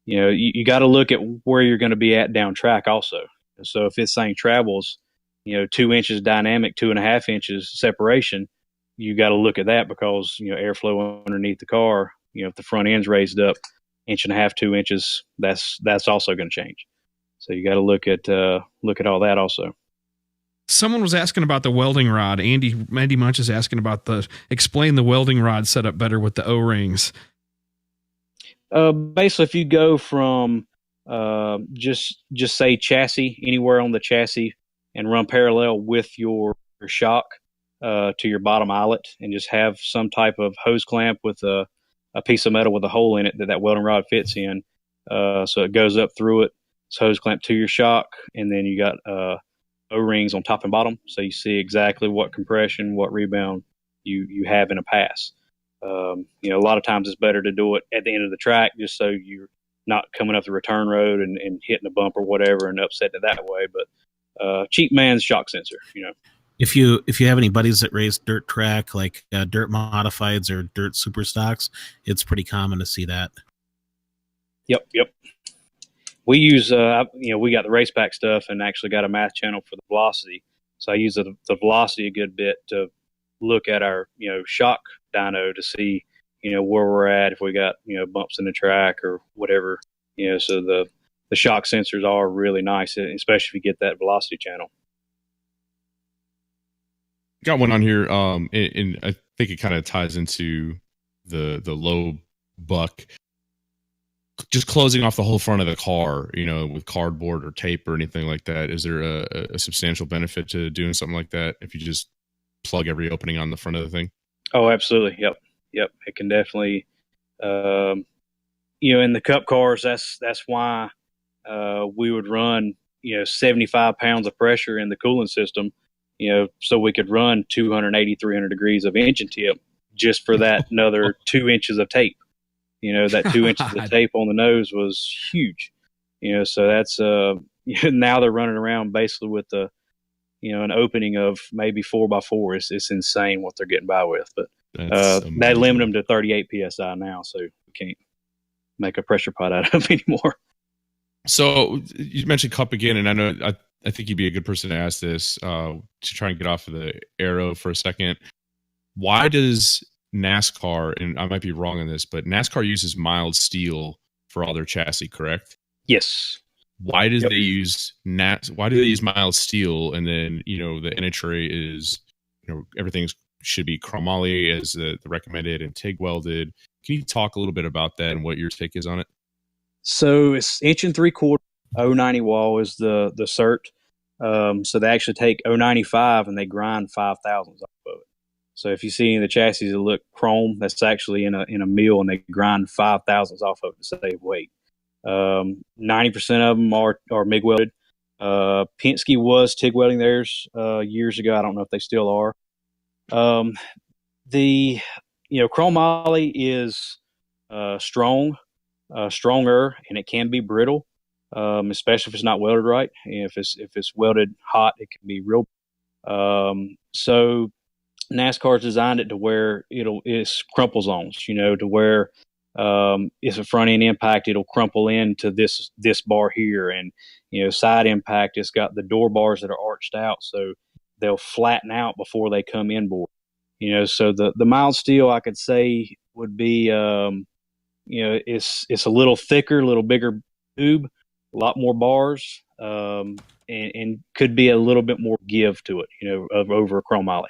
you got to look at where you're going to be at down track also. So if it's saying travels, 2 inches dynamic, 2.5 inches separation, you got to look at that, because airflow underneath the car, if the front end's raised up 1.5 2 inches, that's also going to change. So you got to look at all that also. Someone was asking about the welding rod. Andy Munch is asking about explain the welding rod setup better with the O-rings. Basically, if you go from just say chassis, anywhere on the chassis, and run parallel with your shock to your bottom eyelet, and just have some type of hose clamp with a piece of metal with a hole in it that welding rod fits in, so it goes up through it. It's hose clamp to your shock, and then you got O-rings on top and bottom, so you see exactly what compression, what rebound you have in a pass. A lot of times it's better to do it at the end of the track, just so you're not coming up the return road and hitting a bump or whatever and upsetting it that way. But cheap man's shock sensor, If you have any buddies that race dirt track, like dirt modifieds or dirt super stocks, it's pretty common to see that. Yep. We use, we got the race pack stuff and actually got a math channel for the velocity. So I use the velocity a good bit to look at our, shock dyno to see, where we're at, if we got, bumps in the track or whatever, so the shock sensors are really nice, especially if you get that velocity channel. Got one on here, and I think it kind of ties into the low buck. Just closing off the whole front of the car, with cardboard or tape or anything like that. Is there a substantial benefit to doing something like that if you just plug every opening on the front of the thing? Oh, absolutely. Yep. It can definitely, in the cup cars, that's why we would run, 75 pounds of pressure in the cooling system, so we could run 280, 300 degrees of engine tip just for that another 2 inches of tape. That 2 inches of tape on the nose was huge. So that's now they're running around basically with an opening of maybe 4x4. It's insane what they're getting by with. But they limit them to 38 psi now, so we can't make a pressure pot out of them anymore. So you mentioned cup again, and I think you'd be a good person to ask this to try and get off of the aero for a second. Why does NASCAR, and I might be wrong on this, but NASCAR uses mild steel for all their chassis, correct? Yes. Why do they use mild steel, and then the NHRA is everything should be chromoly as the recommended and TIG welded? Can you talk a little bit about that and what your take is on it? So it's 1 3/4 090 wall is the cert. So they actually take 095 and they grind 5,000s off of it. So if you see any of the chassis that look chrome, that's actually in a mill, and they grind 5,000s off of it to save weight. 90% of them are MIG welded. Penske was TIG welding theirs years ago. I don't know if they still are. The chromoly is stronger, and it can be brittle, especially if it's not welded right. If it's welded hot, it can be real. So NASCAR's designed it to where it's crumple zones, to where if a front end impact, it'll crumple into this bar here, and side impact, it's got the door bars that are arched out, so they'll flatten out before they come inboard. So the mild steel, I could say, would be it's a little thicker, a little bigger tube, a lot more bars, and could be a little bit more give to it, over a chromoly.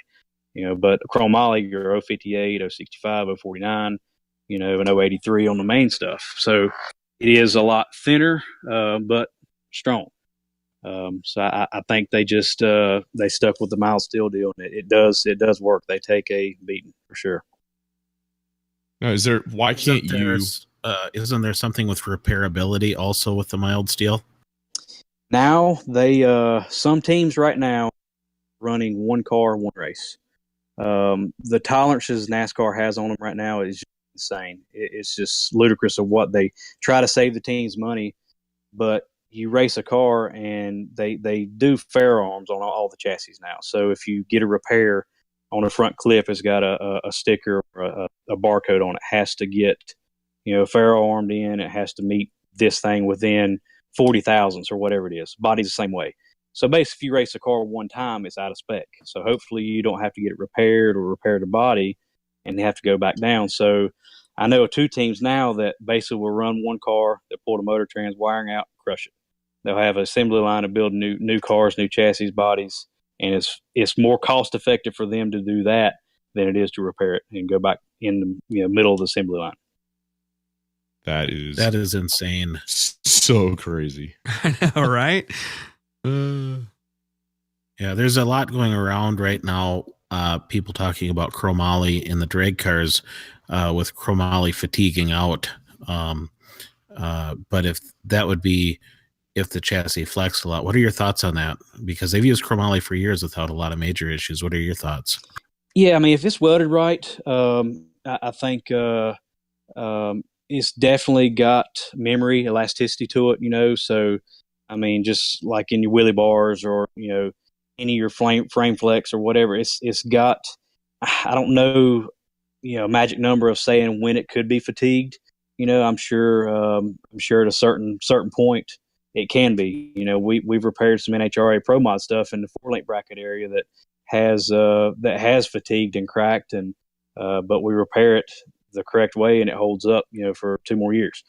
But a chromoly, your 058, 065, 049, an 083 on the main stuff. So it is a lot thinner, but strong. So I think they just they stuck with the mild steel deal, and it does work. They take a beating for sure. Now, why can't you? Isn't there something with repairability also with the mild steel? Now they some teams right now running one car, one race. The tolerances NASCAR has on them right now is just insane. It's just ludicrous of what they try to save the team's money, but you race a car and they do firearms on all the chassis now. So if you get a repair on a front clip, it's got a sticker or a barcode on it. It has to get firearmed in. It has to meet this thing within 40 thousandths or whatever it is. Body's the same way. So basically, if you race a car one time, it's out of spec. So hopefully you don't have to get it repaired or repair the body and they have to go back down. So I know of 2 teams now that basically will run one car, they'll pull the motor trans wiring out, crush it. They'll have an assembly line to build new cars, new chassis, bodies, and it's more cost effective for them to do that than it is to repair it and go back in the middle of the assembly line. That is insane. So crazy. I know, right? Yeah, there's a lot going around right now. People talking about chromoly in the drag cars with chromoly fatiguing out. But if that would be if the chassis flexed a lot. What are your thoughts on that? Because they've used chromoly for years without a lot of major issues. What are your thoughts? Yeah, I mean, if it's welded right, I think it's definitely got memory, elasticity to it, So, I mean, just like in your wheelie bars or, any of your frame flex or whatever, it's got, I don't know, magic number of saying when it could be fatigued. I'm sure at a certain point it can be. We've repaired some NHRA Pro Mod stuff in the 4-link bracket area that has fatigued and cracked, and but we repair it the correct way and it holds up, for 2 more years.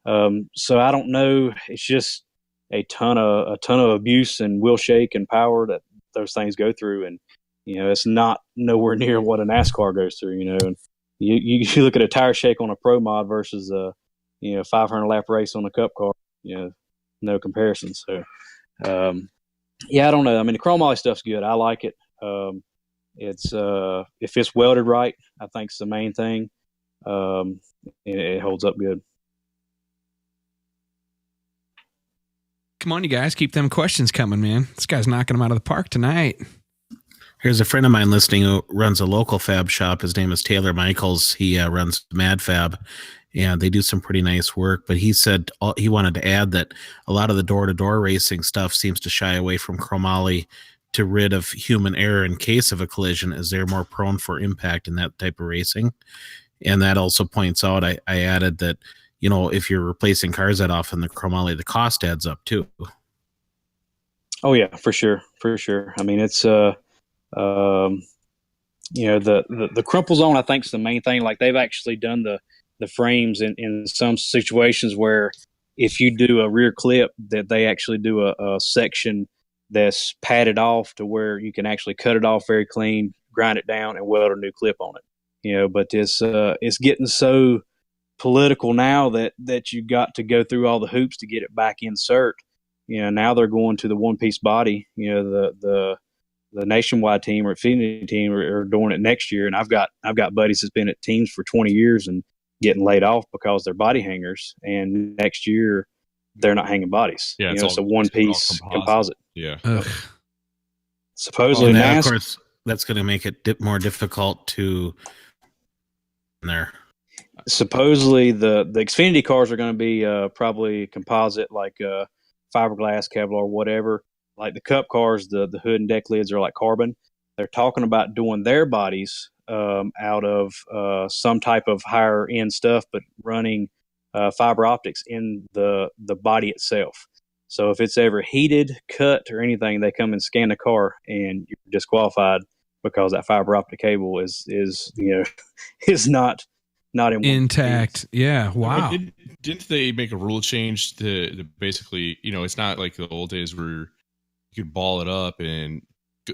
So I don't know. It's just a ton of abuse and wheel shake and power that those things go through, and it's not nowhere near what a NASCAR goes through. And you look at a tire shake on a Pro Mod versus a 500 lap race on a Cup car. No comparison. So I don't know. I mean, the chromoly stuff's good. I like it. It's if it's welded right, I think it's the main thing. It holds up good. Come on, you guys, keep them questions coming, man. This guy's knocking them out of the park tonight. Here's a friend of mine listening who runs a local fab shop. His name is Taylor Michaels. He runs Mad Fab, and they do some pretty nice work. But he said he wanted to add that a lot of the door-to-door racing stuff seems to shy away from chromoly to rid of human error in case of a collision, as they're more prone for impact in that type of racing. And that also points out, I added that, if you're replacing cars that often, the chromoly, the cost adds up too. Oh yeah, for sure. I mean, it's the crumple zone, I think, is the main thing. Like, they've actually done the frames in some situations where if you do a rear clip, that they actually do a section that's padded off to where you can actually cut it off very clean, grind it down, and weld a new clip on it. But it's getting so political now that you got to go through all the hoops to get it back insert. Now they're going to the one-piece body. The nationwide team or Xfinity team are doing it next year, and I've got buddies that's been at teams for 20 years and getting laid off because they're body hangers, and next year they're not hanging bodies. Yeah, it's a one-piece composite. Yeah. Supposedly, of course, that's going to make it more difficult to there. Supposedly, the Xfinity cars are going to be probably composite, like fiberglass, Kevlar, whatever. Like the Cup cars, the hood and deck lids are like carbon. They're talking about doing their bodies out of some type of higher end stuff, but running fiber optics in the body itself. So if it's ever heated, cut, or anything, they come and scan the car, and you're disqualified because that fiber optic cable is not intact. Yeah. Wow. Didn't they make a rule change to basically, it's not like the old days where you could ball it up and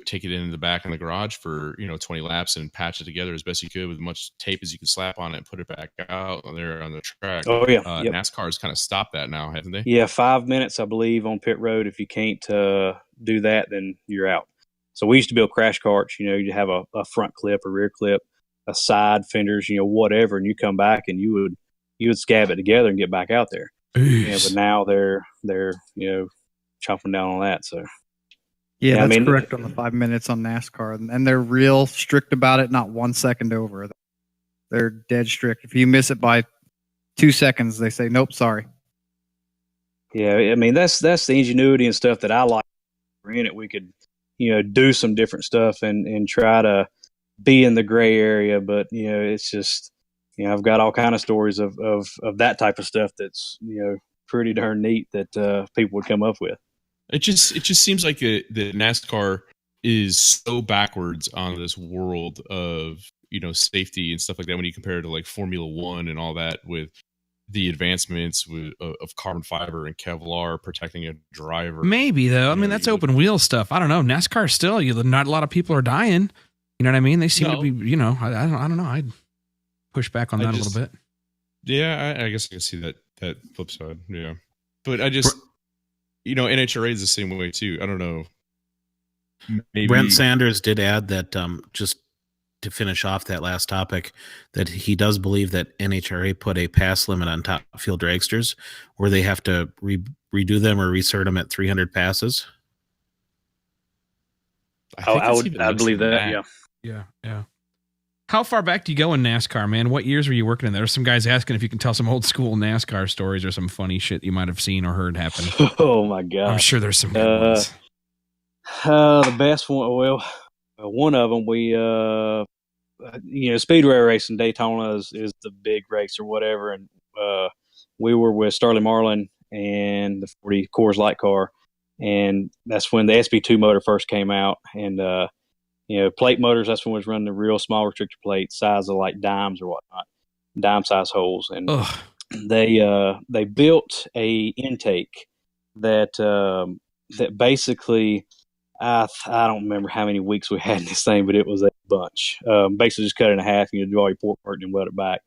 take it in the back in the garage for 20 laps and patch it together as best you could with as much tape as you can slap on it and put it back out there on the track. Oh yeah, yep. NASCAR's kind of stopped that now, haven't they? Yeah, 5 minutes I believe on pit road. If you can't do that, then you're out. So we used to build crash carts. You have a front clip, a rear clip, a side fenders, whatever, and you come back and you would scab it together and get back out there. But now they're chopping down on that. So yeah, that's correct on the 5 minutes on NASCAR, and they're real strict about it. Not 1 second over. They're dead strict. If you miss it by 2 seconds, they say nope, sorry. Yeah, I mean that's the ingenuity and stuff that I like. In it, we could do some different stuff and try to be in the gray area, but it's just I've got all kind of stories of that type of stuff that's pretty darn neat that people would come up with. It just seems like the NASCAR is so backwards on this world of safety and stuff like that when you compare it to like Formula One and all that, with the advancements of carbon fiber and Kevlar protecting a driver. Maybe though, I mean that's open wheel stuff. I don't know. NASCAR still, not a lot of people are dying. You know what I mean? They seem to be. I don't know. I'd push back on that a little bit. Yeah, I guess I can see that flip side. Yeah, but I just. NHRA is the same way too. I don't know. Maybe. Brent Sanders did add that just to finish off that last topic, that he does believe that NHRA put a pass limit on top field dragsters where they have to redo them or recert them at 300 passes. I believe that. Yeah. How far back do you go in NASCAR, man? What years were you working in there? There's some guys asking if you can tell some old school NASCAR stories or some funny shit you might have seen or heard happen. Oh my God. I'm sure there's some good ones. The best one, well, one of them, we, speedway racing, Daytona is the big race or whatever. And we were with Starley Marlin and the 40 Coors Light car. And that's when the SB2 motor first came out. And, plate motors, that's when we was running the real small restrictor plate, size of like dimes or whatnot, dime size holes. And they built a intake that basically, I don't remember how many weeks we had in this thing, but it was a bunch. Basically just cut it in half, draw your port curtain and weld it back.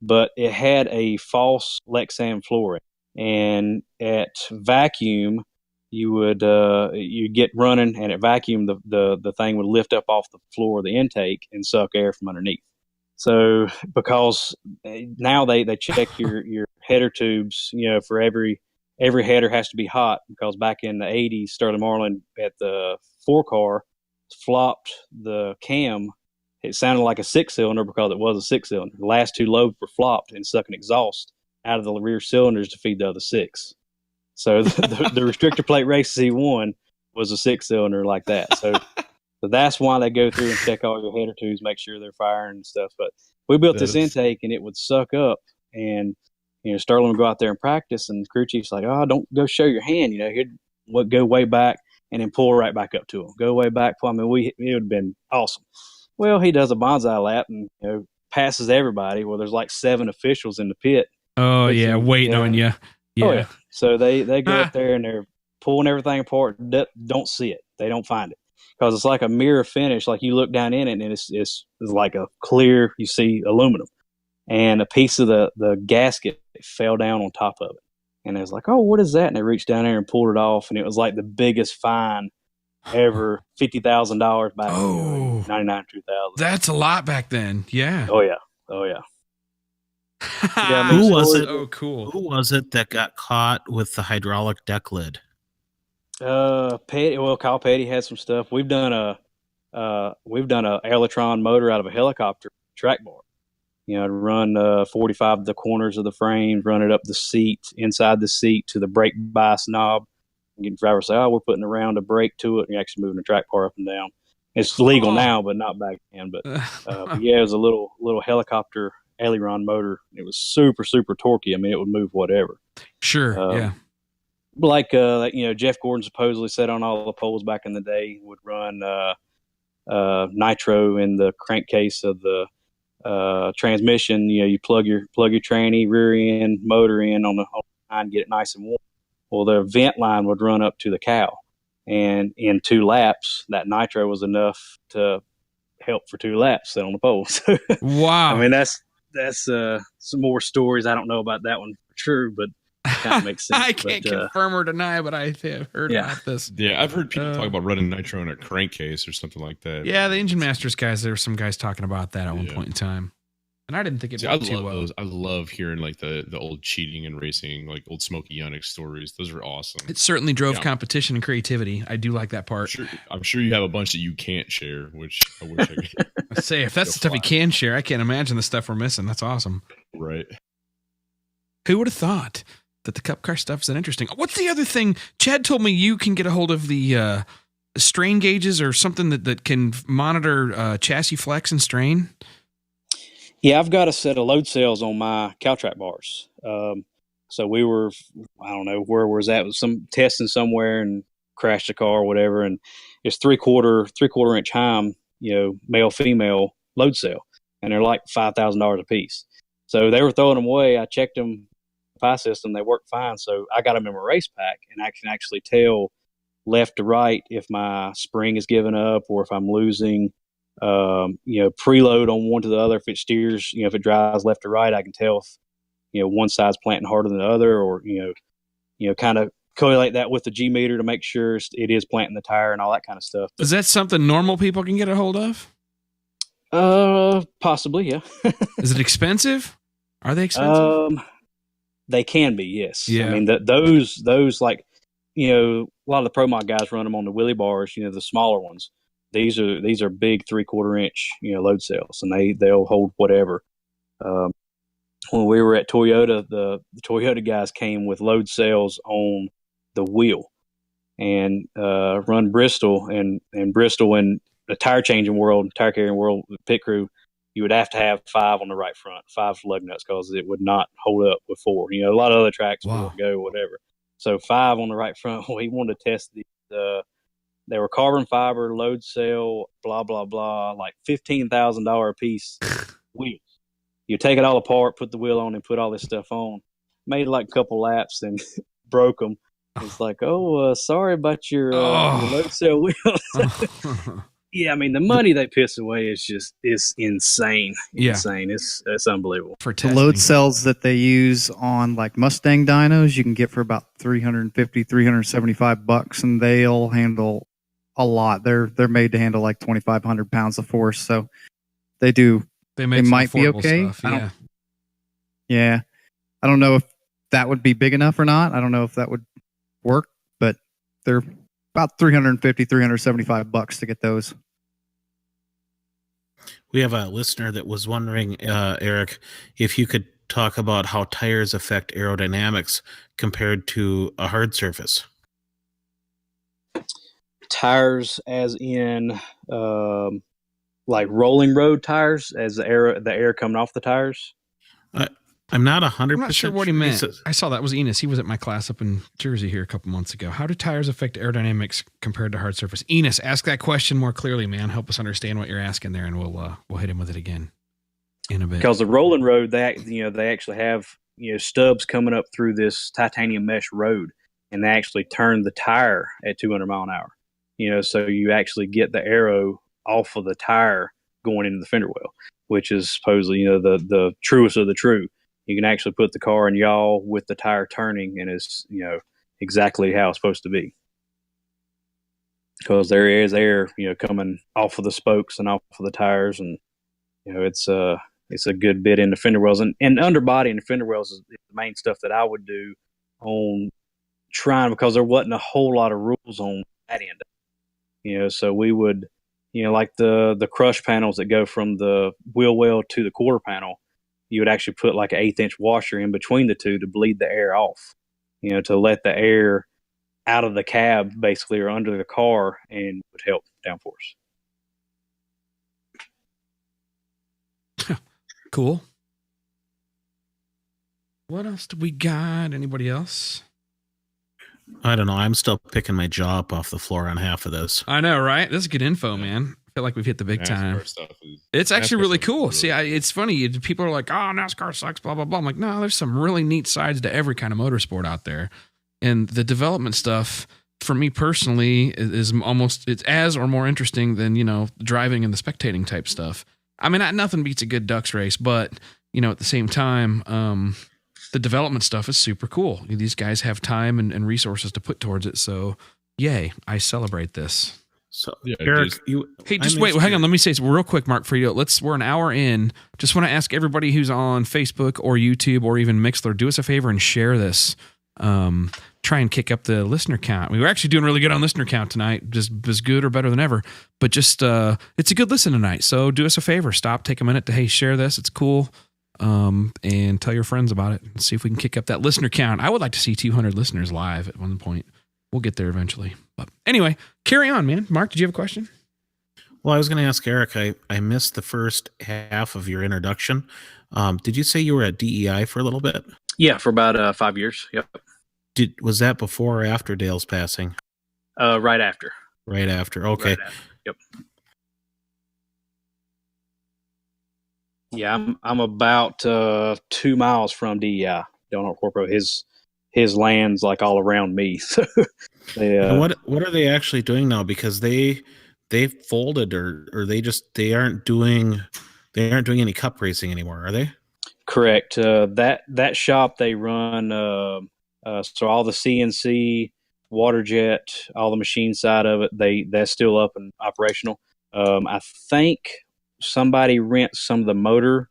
But it had a false Lexan floor. And at vacuum, you would you get running, and at vacuum the thing would lift up off the floor of the intake and suck air from underneath. So because now they check your header tubes, for every header has to be hot, because back in the 80s, Sterling Marlin at the 4-car flopped the cam. It sounded like a 6-cylinder because it was a 6-cylinder. The last 2 lobes were flopped and sucking exhaust out of the rear cylinders to feed the other 6. So the restrictor plate race C1 was a 6-cylinder like that. So that's why they go through and check all your header tubes, make sure they're firing and stuff. But we built this intake, and it would suck up. And Sterling would go out there and practice, and the crew chief's like, "Oh, don't go show your hand. He'd go way back and then pull right back up to him. Go way back. I mean, it would have been awesome." Well, he does a bonsai lap and passes everybody. Well, there's like 7 officials in the pit. Oh yeah, waiting on you. Yeah. Oh, yeah. So they go up there and they're pulling everything apart. Don't see it. They don't find it because it's like a mirror finish. Like you look down in it and it's like a clear. You see aluminum, and a piece of the gasket fell down on top of it. And it was like, "Oh, what is that?" And they reached down there and pulled it off, and it was like the biggest fine ever, $50,000 back in 99, 2000. That's a lot back then. Yeah. Oh yeah. Yeah, who was it? Oh, cool. Who was it that got caught with the hydraulic deck lid? Petty. Well, Kyle Petty had some stuff. We've done a Elitron motor out of a helicopter track bar. To run 45 the corners of the frame, run it up the seat, inside the seat to the brake bias knob. And get the driver say, "Oh, we're putting around a brake to it," and you're actually moving the track bar up and down. It's legal now, but not back then. But yeah, it was a little helicopter aileron motor. It was super, super torquey. I mean, it would move whatever. Sure. Yeah. Like, Jeff Gordon supposedly said on all the poles back in the day would run nitro in the crankcase of the transmission. You plug your tranny, rear end, motor in on the line, get it nice and warm. Well, the vent line would run up to the cow. And in 2 laps, that nitro was enough to help for 2 laps sit on the pole. So, wow. I mean, that's some more stories. I don't know about that one for sure, but it kind of makes sense. I can't confirm or deny, but I have heard about this. Yeah, I've heard people talk about running nitro in a crankcase or something like that. Yeah, the Engine Masters guys, there were some guys talking about that at one point in time. And I didn't think it worked too well. I love hearing like the old cheating and racing, like old Smokey Yunick stories. Those are awesome. It certainly drove competition and creativity. I do like that part. I'm sure you have a bunch that you can't share, which I wish I could. I say, if that's the stuff you can share, I can't imagine the stuff we're missing. That's awesome. Right. Who would have thought that the Cup car stuff is that interesting? What's the other thing? Chad told me you can get a hold of the strain gauges or something that can monitor chassis flex and strain. Yeah, I've got a set of load cells on my Caltrack bars. So we were, I don't know where was that, was some testing somewhere and crashed a car or whatever, and it's 3/4 inch Heim, male female load cell, and they're like $5,000 a piece. So they were throwing them away. I checked them, PI system, they worked fine. So I got them in my race pack, and I can actually tell left to right if my spring is giving up or if I'm losing. Preload on one to the other. If it steers, if it drives left to right, I can tell if, one side's planting harder than the other, or, kind of correlate that with the G meter to make sure it is planting the tire and all that kind of stuff. Is that something normal people can get a hold of? Possibly, yeah. Is it expensive? Are they expensive? They can be, yes. Yeah. I mean, those like, a lot of the Pro Mod guys run them on the wheelie bars, the smaller ones. These are big 3/4 inch, load cells, and they'll hold whatever. When we were at Toyota, the Toyota guys came with load cells on the wheel, and run Bristol and Bristol in the tire carrying world, pit crew, you would have to have 5 on the right front, 5 lug nuts, because it would not hold up with 4. A lot of other tracks would go whatever. So 5 on the right front. We wanted to test they were carbon fiber, load cell, blah, blah, blah, like $15,000 a piece wheels. You take it all apart, put the wheel on, and put all this stuff on. Made like a couple laps and broke them. It's like, sorry about your load cell wheels. Yeah, I mean, the money they piss away is insane. Yeah. Insane. It's unbelievable. For the load cells that they use on like Mustang dynos, you can get for about $350, $375, and they'll handle a lot. They're made to handle like 2,500 pounds of force, so they might be okay. Stuff, yeah. I don't know if that would be big enough or not. I don't know if that would work, but they're about $350, $375 to get those. We have a listener that was wondering, Eric, if you could talk about how tires affect aerodynamics compared to a hard surface. Tires as in like rolling road tires, as the air coming off the tires? I'm not 100%. I'm not sure what he meant. I saw that was Enos. He was at my class up in Jersey here a couple months ago. How do tires affect aerodynamics compared to hard surface? Enos, ask that question more clearly, man. Help us understand what you're asking there, and we'll hit him with it again in a bit. Because the rolling road, they actually have stubs coming up through this titanium mesh road, and they actually turn the tire at 200 mile an hour. So you actually get the aero off of the tire going into the fender well, which is supposedly the truest of the true. You can actually put the car in yaw with the tire turning, and it's exactly how it's supposed to be, because there is air coming off of the spokes and off of the tires, and it's a good bit in the fender wells, and underbody and the fender wells is the main stuff that I would do on trying, because there wasn't a whole lot of rules on that end. So we would like the crush panels that go from the wheel well to the quarter panel. You would actually put like an 1/8 inch washer in between the two to bleed the air off, to let the air out of the cab basically, or under the car, and would help downforce. Cool. What else do we got? Anybody else? I don't know. I'm still picking my jaw up off the floor on half of this. I know, right? This is good info, man. I feel like we've hit the big time. It's actually really cool. See, it's funny. People are like, "Oh, NASCAR sucks," blah blah blah. I'm like, no, there's some really neat sides to every kind of motorsport out there, and the development stuff for me personally is almost, it's as or more interesting than, driving and the spectating type stuff. I mean, nothing beats a good ducks race, but at the same time, the development stuff is super cool. These guys have time and resources to put towards it. So yay, I celebrate this. So Eric, hang on. Let me say real quick, Mark, for you. We're an hour in. Just want to ask everybody who's on Facebook or YouTube or even Mixler, do us a favor and share this. Try and kick up the listener count. We were actually doing really good on listener count tonight, just as good or better than ever. But just it's a good listen tonight. So do us a favor. Stop, take a minute to share this. It's cool. And tell your friends about it and see if we can kick up that listener count. I would like to see 200 listeners live at one point. We'll get there eventually. But anyway, carry on, man. Mark, did you have a question? Well, I was going to ask Eric, I missed the first half of your introduction. Did you say you were at DEI for a little bit? Yeah, for about 5 years. Yep. Was that before or after Dale's passing? Right after. Right after. Okay. Right after. Yep. Yeah, I'm about 2 miles from DEI, Delnor Corpo. His land's like all around me. So what are they actually doing now? Because they folded or they aren't doing any cup racing anymore, are they? Correct. That shop they run so all the CNC, water jet, all the machine side of it, that's still up and operational. I think somebody rents some of the motor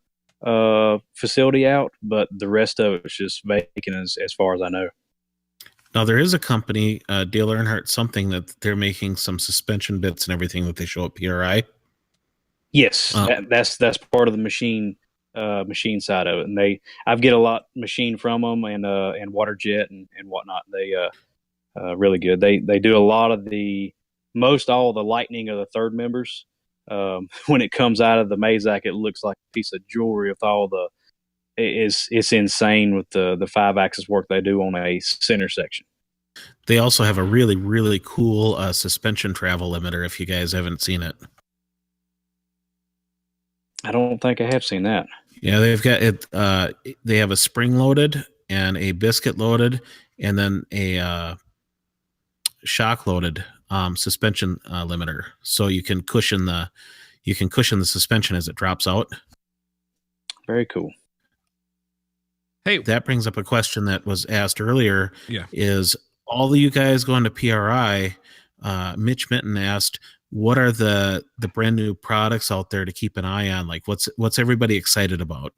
facility out, but the rest of it's just vacant as far as I know. Now there is a company, Dale Earnhardt, something that they're making some suspension bits and everything that they show at PRI. Yes, that's part of the machine side of it, and I've get a lot machine from them and water jet and whatnot. They really good. They do a lot of all the lightning of the third members. When it comes out of the Mazak, it looks like a piece of jewelry with all it's insane with the 5-axis work they do on a center section. They also have a really, really cool suspension travel limiter if you guys haven't seen it. I don't think I have seen that. Yeah, they've got it. They have a spring loaded and a biscuit loaded, and then a shock loaded suspension limiter, so you can cushion the suspension as it drops out. Very cool. Hey, that brings up a question that was asked earlier. Yeah, is all of you guys going to PRI? Mitch Minton asked, what are the brand new products out there to keep an eye on? Like what's everybody excited about?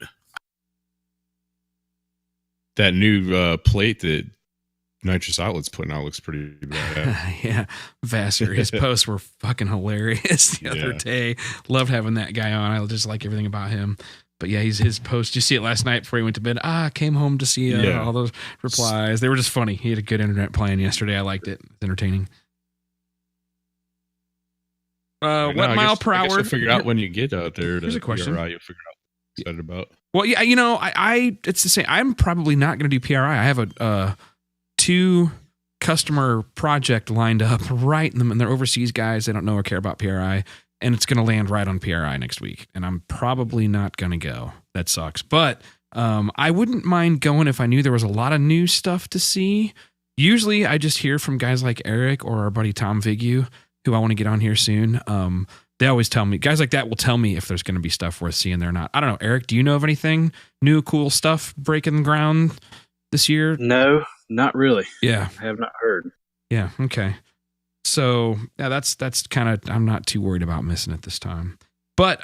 That new plate that Nitrous Outlet's putting out looks pretty bad. Yeah, Vassar, his posts were fucking hilarious the other day. Loved having that guy on. I just like everything about him. But yeah, his post. You see it last night before he went to bed. Came home to see all those replies. They were just funny. He had a good internet plan yesterday. I liked it. It's entertaining. What mile per hour? I guess you'll figure out when you get out there. Here's a question. PRI, you'll figure out what you're excited about. Well, yeah, I it's the same. I'm probably not going to do PRI. I have a 2 customer project lined up right in them, and they're overseas guys. They don't know or care about PRI, and it's going to land right on PRI next week. And I'm probably not going to go. That sucks. But I wouldn't mind going if I knew there was a lot of new stuff to see. Usually, I just hear from guys like Eric or our buddy Tom Vigu, who I want to get on here soon. They always tell me, guys like that will tell me if there's going to be stuff worth seeing there or not. I don't know. Eric, do you know of anything new, cool stuff breaking ground this year? No, not really. Yeah. I have not heard. Yeah. Okay. So yeah, that's kind of, I'm not too worried about missing it this time. But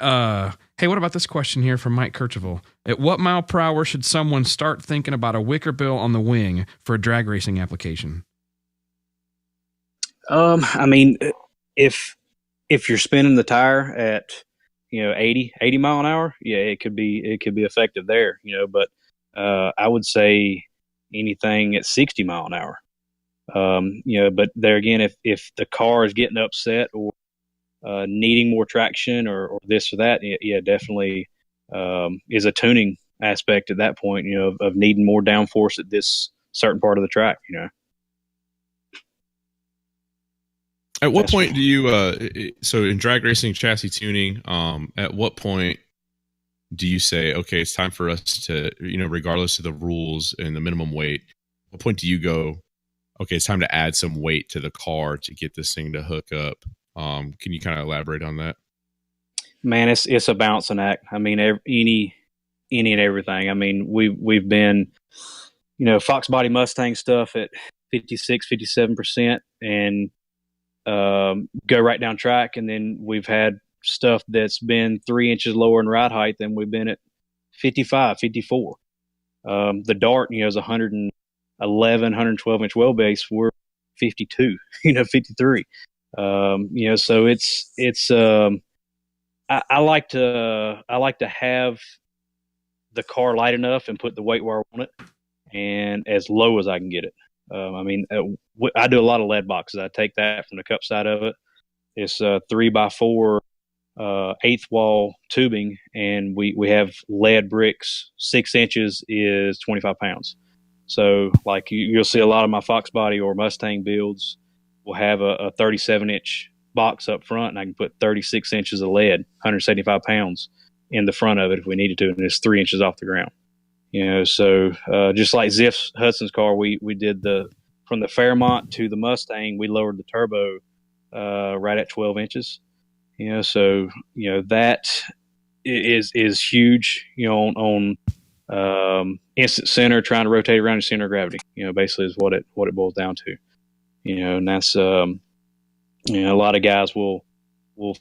hey, what about this question here from Mike Kercheval? At what mile per hour should someone start thinking about a wicker bill on the wing for a drag racing application? I mean, if you're spinning the tire at 80 mile an hour, yeah, it could be effective there, but I would say anything at 60 mile an hour. But there again, if the car is getting upset or needing more traction or this or that, yeah, definitely is a tuning aspect at that point, of needing more downforce at this certain part of the track, At what point do you, so in drag racing chassis tuning, at what point do you say, okay, it's time for us to, regardless of the rules and the minimum weight, what point do you go, okay, it's time to add some weight to the car to get this thing to hook up. Can you kind of elaborate on that? Man, it's a balancing act. I mean, any and everything. I mean, we've been, Fox body Mustang stuff at 56, 57%, and go right down track. And then we've had stuff that's been 3 inches lower in ride height than we've been at 55, 54. The Dart, is 111, 112 inch wheelbase. We're 52, 53. So it's I like to have the car light enough and put the weight where I want it, and as low as I can get it. I do a lot of lead boxes. I take that from the cup side of it. It's 3x4 eighth wall tubing, and we have lead bricks. 6 inches is 25 pounds. So like you'll see a lot of my Fox body or Mustang builds will have a 37 inch box up front, and I can put 36 inches of lead, 175 pounds in the front of it if we needed to, and it's 3 inches off the ground. So just like Ziff's Hudson's car, we did from the Fairmont to the Mustang, we lowered the turbo right at 12 inches. So that is huge. On instant center, trying to rotate around your center of gravity. Basically is what it boils down to. And that's a lot of guys will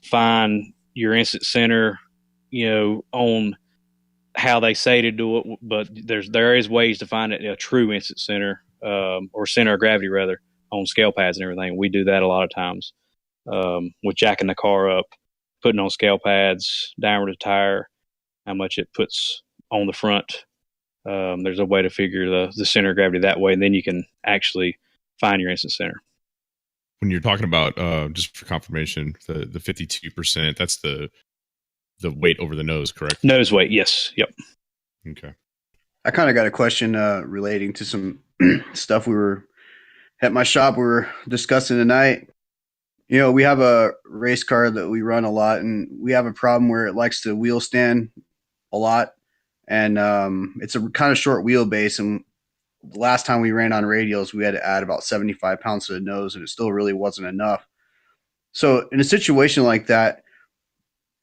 find your instant center, on how they say to do it, but there is ways to find it a true instant center, or center of gravity rather, on scale pads and everything. We do that a lot of times, with jacking the car up, putting on scale pads, diameter of tire, how much it puts on the front. There's a way to figure the center of gravity that way, and then you can actually find your instant center. When you're talking about, just for confirmation, the 52%, that's the weight over the nose, correct? Nose weight, yes. Yep. Okay. I kind of got a question relating to some stuff we were at my shop. We were discussing tonight. We have a race car that we run a lot, and we have a problem where it likes to wheel stand a lot, and it's a kind of short wheelbase. And the last time we ran on radials, we had to add about 75 pounds to the nose, and it still really wasn't enough. So in a situation like that,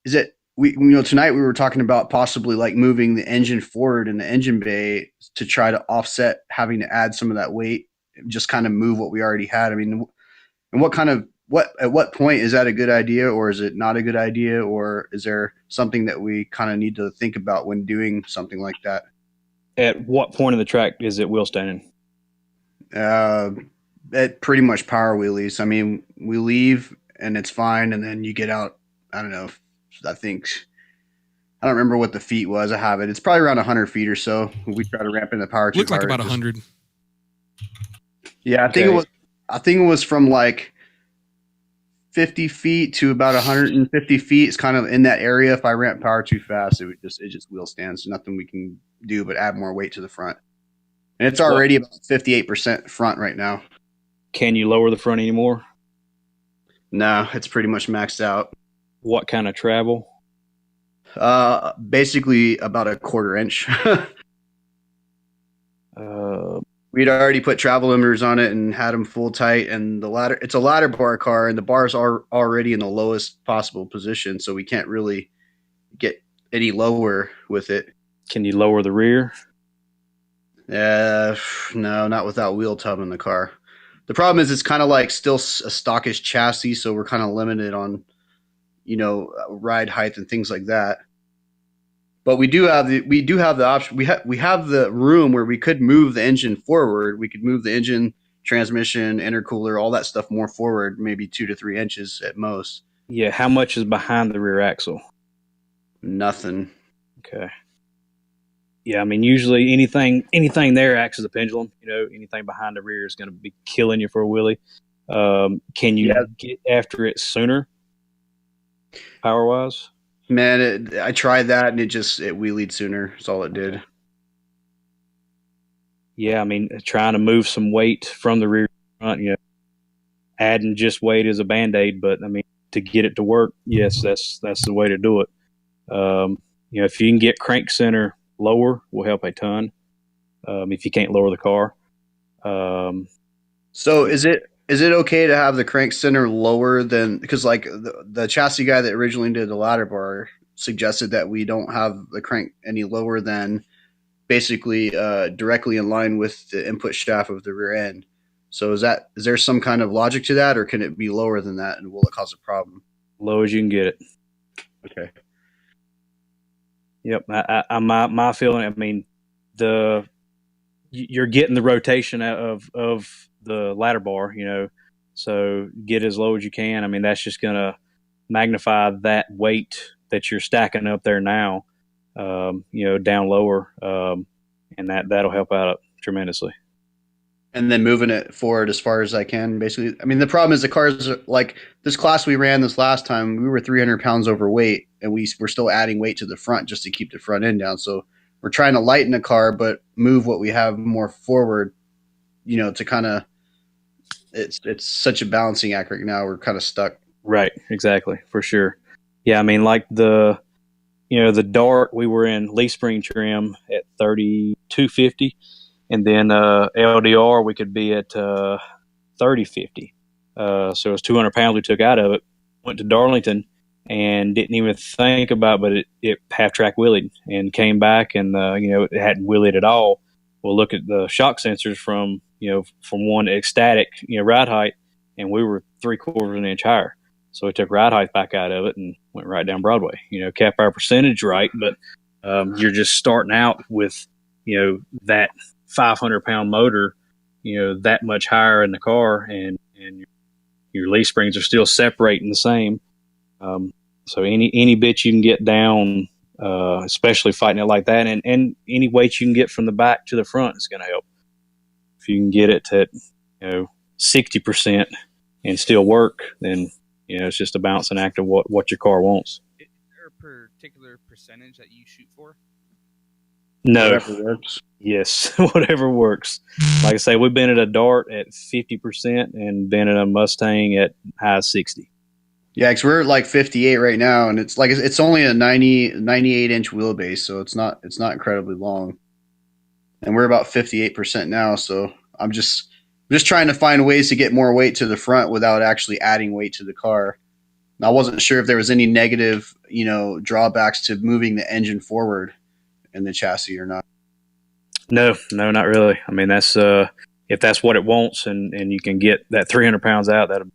is it? Tonight we were talking about possibly like moving the engine forward in the engine bay to try to offset having to add some of that weight, just kind of move what we already had. I mean, and at what point is that a good idea, or is it not a good idea, or is there something that we kind of need to think about when doing something like that? At what point of the track is it wheel standing? At pretty much power wheelies. I mean, we leave and it's fine, and then you get out. I don't know. I don't remember what the feet was. I have it. It's probably around 100 feet or so. We try to ramp in the power. Looked like about 100. Yeah, I think it was from like 50 feet to about 150 feet. It's kind of in that area. If I ramp power too fast, it just wheel stands. Nothing we can do but add more weight to the front. And it's already about 58% front right now. Can you lower the front anymore? No, it's pretty much maxed out. What kind of travel? Basically about a quarter inch. We'd already put travel limiters on it and had them full tight, and it's a ladder bar car, and the bars are already in the lowest possible position, so we can't really get any lower with it. Can you lower the rear? No, not without wheel tub in the car. The problem is it's kind of like still a stockish chassis, so we're kind of limited on ride height and things like that. But we do have the option. We have the room where we could move the engine forward. We could move the engine, transmission, intercooler, all that stuff more forward, maybe 2 to 3 inches at most. Yeah. How much is behind the rear axle? Nothing. Okay. Yeah, I mean, usually anything there acts as a pendulum. Anything behind the rear is going to be killing you for a wheelie. Can you get after it sooner? Power wise, man, I tried that and it wheelied sooner. That's all it did. Yeah, I mean, trying to move some weight from the rear front, adding just weight is a band-aid, but I mean, to get it to work, yes, that's the way to do it. If you can get crank center lower, will help a ton. If you can't lower the car, So is it okay to have the crank center lower than, because like the chassis guy that originally did the ladder bar suggested that we don't have the crank any lower than basically directly in line with the input shaft of the rear end. So is there some kind of logic to that, or can it be lower than that, and will it cause a problem? Low as you can get it. Okay. Yep. My feeling. I mean, you're getting the rotation out of the ladder bar, so get as low as you can. I mean, that's just going to magnify that weight that you're stacking up there now, down lower, and that'll help out tremendously. And then moving it forward as far as I can, basically. I mean, the problem is the cars are, like this class we ran this last time, we were 300 pounds overweight, and we're still adding weight to the front just to keep the front end down. So we're trying to lighten the car, but move what we have more forward, to kind of, it's such a balancing act right now. We're kind of stuck. Right. Exactly. For sure. Yeah. I mean, like the Dart, we were in leaf spring trim at 3250. And then LDR, we could be at 3050. So it was 200 pounds we took out of it. Went to Darlington and didn't even think about it, but it half-track wheelied and came back and, it hadn't wheelied at all. We'll look at the shock sensors from one ecstatic, ride height, and we were 3/4 of an inch higher. So we took ride height back out of it and went right down Broadway. Kept our percentage right, but you're just starting out with, that 500-pound motor, that much higher in the car, and your leaf springs are still separating the same. So any bit you can get down, especially fighting it like that, and any weight you can get from the back to the front is going to help. If you can get it to 60% and still work, then it's just a balancing act of what your car wants. Is there a particular percentage that you shoot for? No. Whatever works. Yes, whatever works. Like I say, we've been at a Dart at 50% and been at a Mustang at high 60. Yeah, because we're at like 58 right now, and it's only a 98 inch wheelbase, so it's not incredibly long. And we're about 58% now, so I'm just trying to find ways to get more weight to the front without actually adding weight to the car. And I wasn't sure if there was any negative, drawbacks to moving the engine forward in the chassis or not. No, not really. I mean, that's if that's what it wants, and you can get that 300 pounds out, that'll be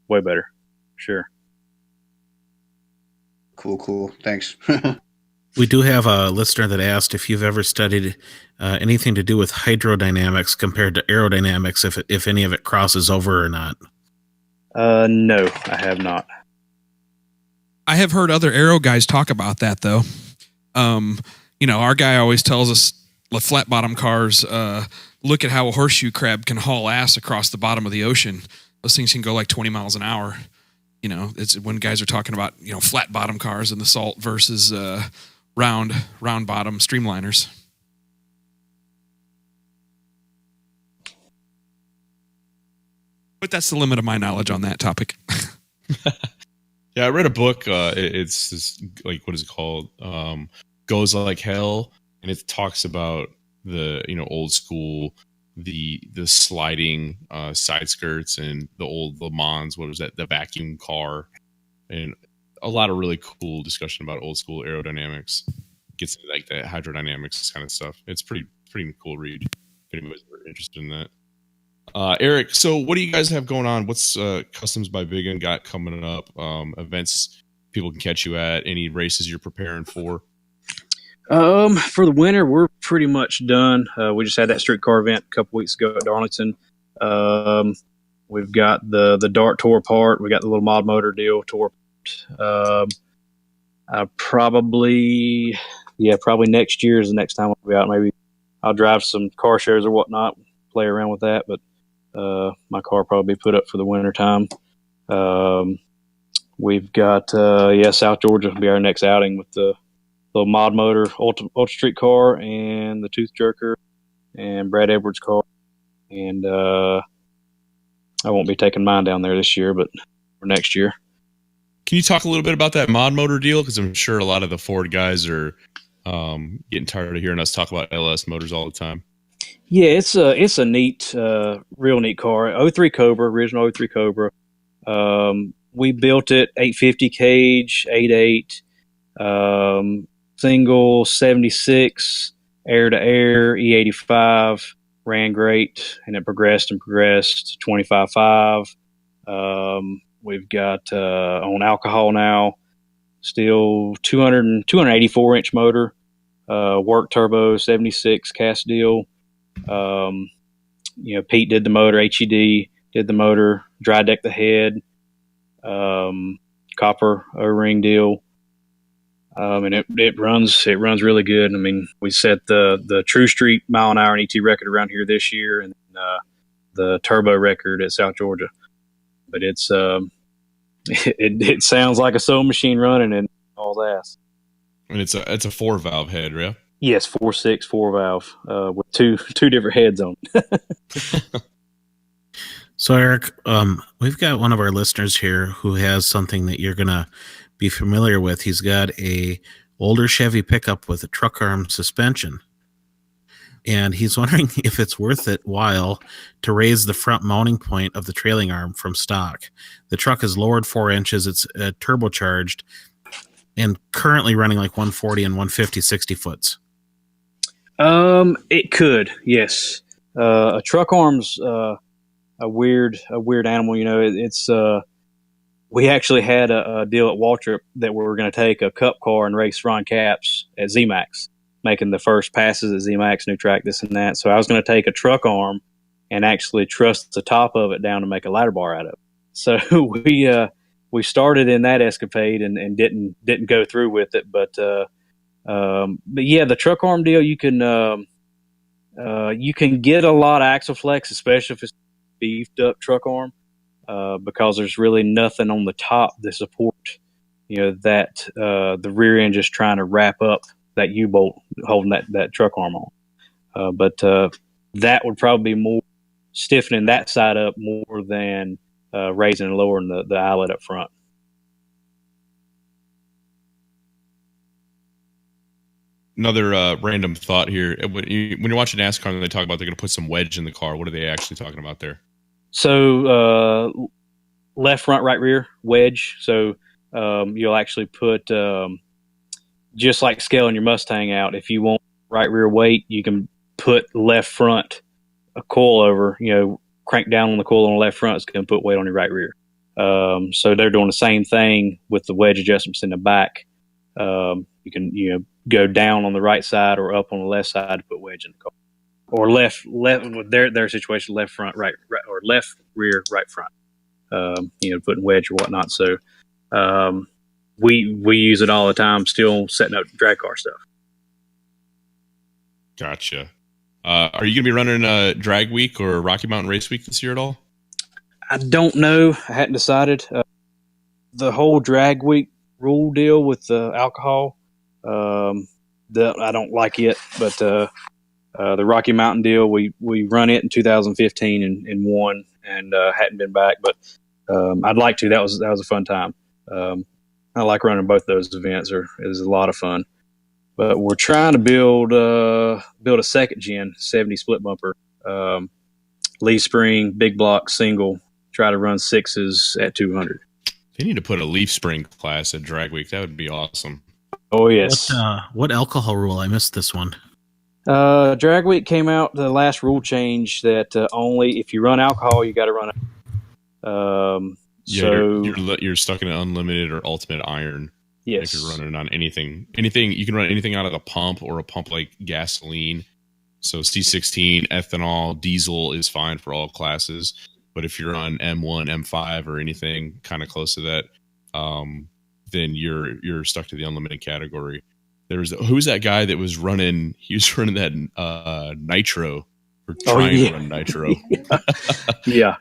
way better. Sure. Cool. Thanks. We do have a listener that asked if you've ever studied anything to do with hydrodynamics compared to aerodynamics, if any of it crosses over or not. No, I have not. I have heard other aero guys talk about that, though. Our guy always tells us the flat bottom cars, look at how a horseshoe crab can haul ass across the bottom of the ocean. Those things can go like 20 miles an hour. It's when guys are talking about, flat bottom cars in the salt versus round bottom streamliners. But that's the limit of my knowledge on that topic. Yeah, I read a book. It's this, like, what is it called? Goes Like Hell, and it talks about the old school, the sliding side skirts and the old Le Mans. What was that? The vacuum car, and a lot of really cool discussion about old school aerodynamics. Gets into like that hydrodynamics kind of stuff. It's pretty cool read if anybody's interested in that. Eric, so what do you guys have going on? What's Customs by Bigun got coming up? Events people can catch you at? Any races you're preparing for? For the winter, we're pretty much done. We just had that streetcar event a couple weeks ago at Darlington. We've got the Dart tour part. We got the little mod motor deal tour. Probably next year is the next time I'll be out. Maybe I'll drive some car shows or whatnot, play around with that. But my car will probably be put up for the winter time. We've got South Georgia will be our next outing with the little mod motor ultra street car and the tooth jerker and Brad Edwards' car. And I won't be taking mine down there this year, but for next year. Can you talk a little bit about that mod motor deal? Because I'm sure a lot of the Ford guys are getting tired of hearing us talk about LS motors all the time. Yeah, it's a neat, real neat car. 03 Cobra, original 03 Cobra. We built it 850 cage, 8.8, single 76, air to air, E85, ran great, and it progressed to 25.5. We've got on alcohol now, still 284 inch motor, work turbo, 76 cast deal. Pete did the motor, HED did the motor, dry deck the head, copper O-ring deal. And it runs really good. I mean, we set the True Street mile an hour and ET record around here this year, and the turbo record at South Georgia. But it's it sounds like a sewing machine running and all ass. And it's a 4-valve head, right? Yes, 4.6 4-valve with two different heads on it. So Eric, we've got one of our listeners here who has something that you're gonna be familiar with. He's got a older Chevy pickup with a truck arm suspension, and he's wondering if it's worth it while to raise the front mounting point of the trailing arm from stock. The truck is lowered 4 inches. It's turbocharged and currently running like 140 and 150 60 foots. It could, yes. A truck arm's a weird animal. It's we actually had a deal at Waltrip that we were going to take a cup car and race Ron Capps at ZMAX, making the first passes at ZMAX, new track, this and that. So I was going to take a truck arm and actually truss the top of it down to make a ladder bar out of it. So we started in that escapade and didn't go through with it. But yeah, the truck arm deal, you can get a lot of axle flex, especially if it's beefed up truck arm, because there's really nothing on the top to support, that the rear end just trying to wrap up that U-bolt holding that truck arm on. But that would probably be more stiffening that side up more than raising and lowering the eyelet up front. Another random thought here. When you're watching NASCAR and they talk about they're going to put some wedge in the car, what are they actually talking about there? So left front, right rear wedge. So you'll actually put, just like scaling your Mustang out, if you want right rear weight, you can put left front a coilover, crank down on the coil on the left front, it's going to put weight on your right rear. So they're doing the same thing with the wedge adjustments in the back. You can go down on the right side or up on the left side to put wedge in the car, or left with their situation, left front, right, or left rear, right front. Putting wedge or whatnot. So we use it all the time, still setting up drag car stuff. Gotcha. Are you going to be running a drag week or Rocky Mountain Race Week this year at all? I don't know. I hadn't decided. The whole drag week rule deal with the alcohol, I don't like it. But the Rocky Mountain deal, we run it in 2015 and won, and hadn't been back. But I'd like to. That was a fun time. I like running both those events. It was a lot of fun. But we're trying to build a second gen 70 split bumper, leaf spring, big block, single. Try to run sixes at 200. They need to put a leaf spring class at Drag Week. That would be awesome. Oh yes. What alcohol rule? I missed this one. Drag Week came out the last rule change that only if you run alcohol, you got to run it. So you're stuck in an unlimited or ultimate iron. Yes. If you're running on anything, you can run anything out of a pump or a pump like gasoline. So C16, ethanol, diesel is fine for all classes. But if you're on M1, M5 or anything kind of close to that, then you're stuck to the unlimited category. Who's that guy that was running? He was running that nitro or trying to run nitro. Yeah.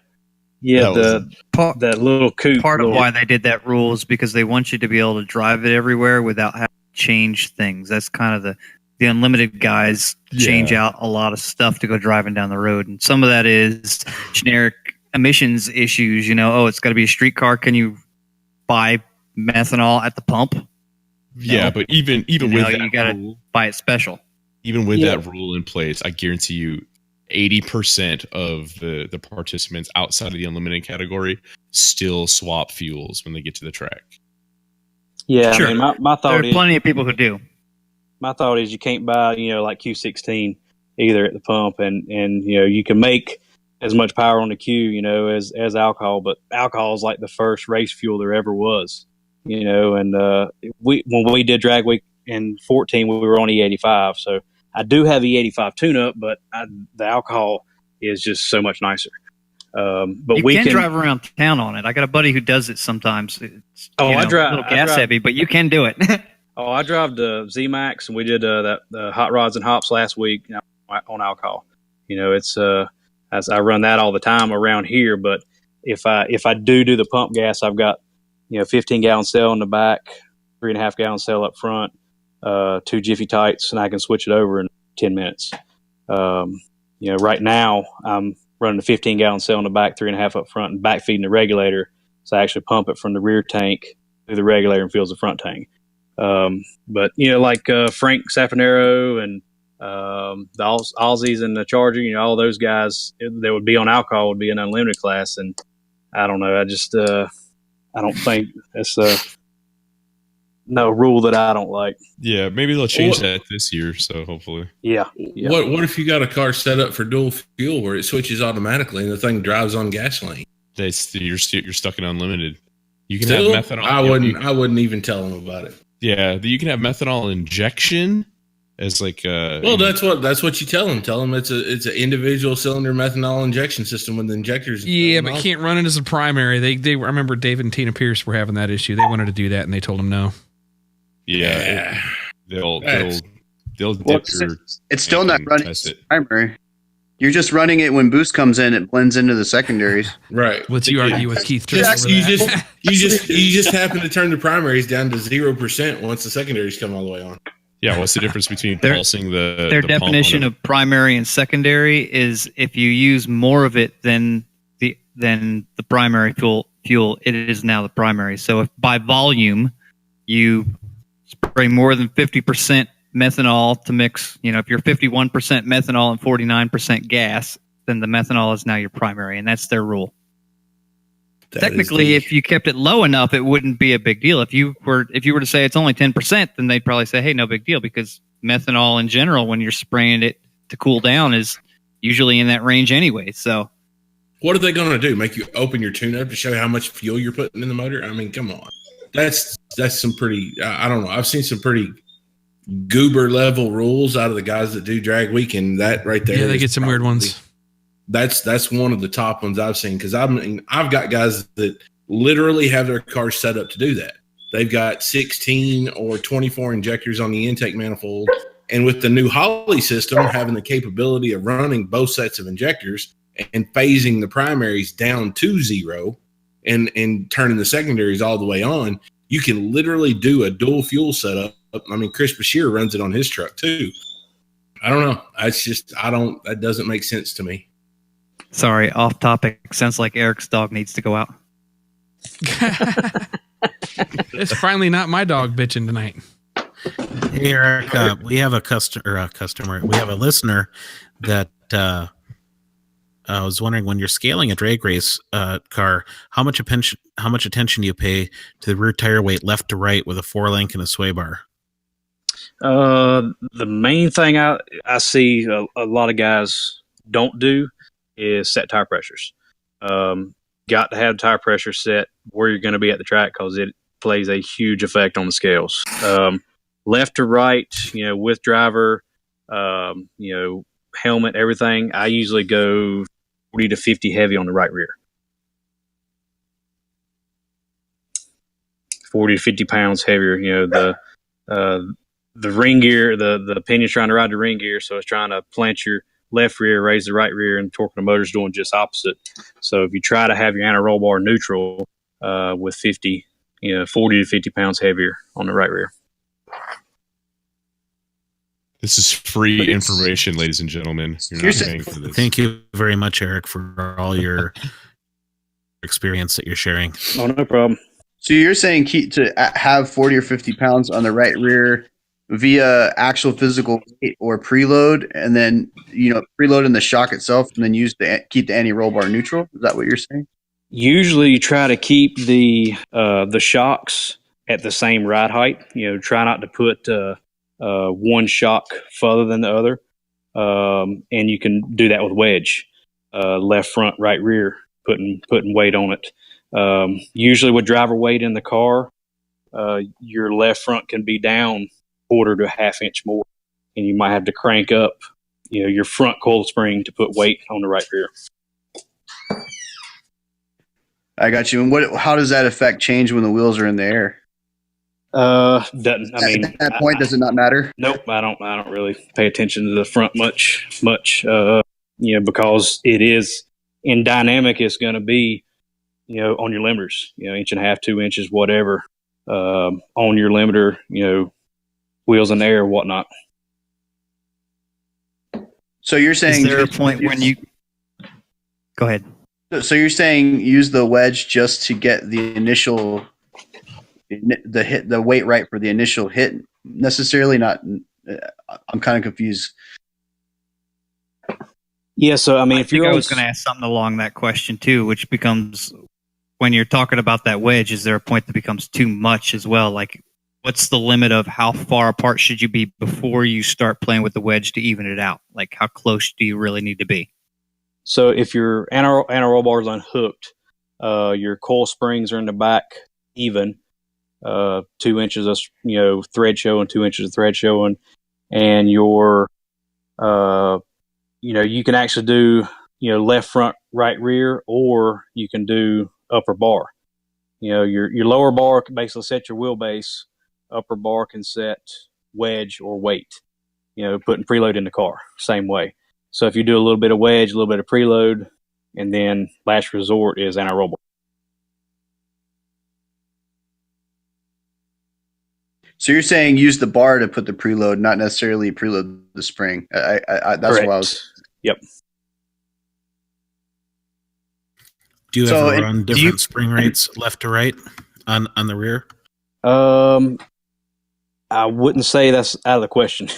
Yeah, that little coupe. Part of why they did that rule is because they want you to be able to drive it everywhere without having to change things. That's kind of the unlimited guys change out a lot of stuff to go driving down the road. And some of that is generic emissions issues. It's got to be a street car. Can you buy methanol at the pump? Yeah, but even with that you got to buy it special. Even with that rule in place, I guarantee you, 80% of the participants outside of the unlimited category still swap fuels when they get to the track. Yeah, Sure. I mean, my thought There are is plenty of people who do. my thought is you can't buy, like Q16 either at the pump, and you can make as much power on the Q, as alcohol, but alcohol is like the first race fuel there ever was, and when we did drag week in 14, we were on E85, so I do have E85 tune-up, but the alcohol is just so much nicer. But you can drive around town on it. I got a buddy who does it sometimes. It's, I drive a little gas heavy, but you can do it. I drive the Z-Max, and we did the Hot Rods and Hops last week on alcohol. It's as I run that all the time around here. But if I do the pump gas, I've got 15-gallon cell in the back, 3.5-gallon cell up front, 2 Jiffy Tights, and I can switch it over in 10 minutes. Right now I'm running a 15-gallon cell in the back, 3.5 up front, and back feeding the regulator. So I actually pump it from the rear tank through the regulator and fills the front tank. But like Frank Safanero and the Aussies and the Charger, all those guys that would be on alcohol would be an unlimited class, and I don't know. I just I don't think it's no rule that I don't like. Yeah, maybe they'll change that this year. So hopefully, yeah. What if you got a car set up for dual fuel where it switches automatically and the thing drives on gasoline? You're stuck in unlimited. You can Still, have methanol. I wouldn't even tell them about it. Yeah, you can have methanol injection as like. Well, that's what you tell them. Tell them it's an individual cylinder methanol injection system with injectors. Yeah, but can't run it as a primary. They I remember Dave and Tina Pierce were having that issue. They wanted to do that, and they told them no. Yeah, they'll dip your. It's still not running as primary. You're just running it when boost comes in. It blends into the secondaries. Right. Let's you argue with Keith. You just happen to turn the primaries down to 0% once the secondaries come all the way on. Yeah, what's the difference between pulsing their definition of primary and secondary is if you use more of it than the primary fuel, it is now the primary. So if by volume you spray more than 50% methanol to mix, if you're 51% methanol and 49% gas, then the methanol is now your primary, and that's their rule. Technically, if you kept it low enough, it wouldn't be a big deal. If you were to say it's only 10%, then they'd probably say, hey, no big deal, because methanol in general, when you're spraying it to cool down, is usually in that range anyway. So what are they going to do? Make you open your tune-up to show how much fuel you're putting in the motor? I mean, come on. That's some pretty, I don't know. I've seen some pretty goober level rules out of the guys that do drag week, and that right there. Yeah, they get some weird ones. That's one of the top ones I've seen, because I've got guys that literally have their cars set up to do that. They've got 16 or 24 injectors on the intake manifold, and with the new Holley system having the capability of running both sets of injectors and phasing the primaries down to 0 and turning the secondaries all the way on, you can literally do a dual fuel setup. I mean, Chris Bashir runs it on his truck too. I don't know. That doesn't make sense to me. Sorry, off topic. Sounds like Eric's dog needs to go out. It's finally not my dog bitching tonight. Hey, Eric, we have a customer. We have a listener that I was wondering, when you're scaling a drag race car, how much attention do you pay to the rear tire weight left to right with a 4-link and a sway bar? The main thing I see a lot of guys don't do is set tire pressures. Got to have tire pressure set where you're going to be at the track, because it plays a huge effect on the scales. Left to right, with driver, helmet, everything. I usually go 40 to 50 heavy on the right rear. 40 to 50 pounds heavier. The ring gear, the pinion's trying to ride the ring gear, so it's trying to plant your left rear, raise the right rear, and torque the motor's doing just opposite. So if you try to have your anti-roll bar neutral with 40 to 50 pounds heavier on the right rear. This is free information, ladies and gentlemen. You're not paying for this. Thank you very much, Eric, for all your experience that you're sharing. Oh, no problem. So you're saying to have 40 or 50 pounds on the right rear via actual physical weight or preload, and then preload in the shock itself, and then keep the anti-roll bar neutral? Is that what you're saying? Usually, you try to keep the shocks at the same ride height. Try not to put one shock further than the other, and you can do that with wedge, left front, right rear, putting weight on it. Usually, with driver weight in the car, your left front can be down quarter to a half inch more, and you might have to crank up, your front coil spring to put weight on the right rear. I got you. And how does that effect change when the wheels are in the air? Doesn't. I mean, at that point, does it not matter? Nope. I don't really pay attention to the front much. Because it is in dynamic. It's going to be, on your limiters, inch and a half, 2 inches, whatever, on your limiter, wheels in the air, whatnot. So you're saying, is there a point when you go ahead? So you're saying use the wedge just to get the initial the weight right for the initial hit, necessarily not. I'm kind of confused. Yeah, so I mean, I was going to ask something along that question too, which becomes, when you're talking about that wedge, is there a point that becomes too much as well? Like, what's the limit of how far apart should you be before you start playing with the wedge to even it out? Like, how close do you really need to be? So if your anti-roll bar is unhooked, your coil springs are in the back even, 2 inches of thread showing, 2 inches of thread showing, and your you can actually do left front, right rear, or you can do upper bar. Your lower bar can basically set your wheelbase. Upper bar can set wedge or weight. Putting preload in the car, same way. So if you do a little bit of wedge, a little bit of preload, and then last resort is anti-roll bar. So you're saying use the bar to put the preload, not necessarily preload the spring. That's Correct. what I was. Yep. Do you ever run different spring rates left to right on the rear? I wouldn't say that's out of the question.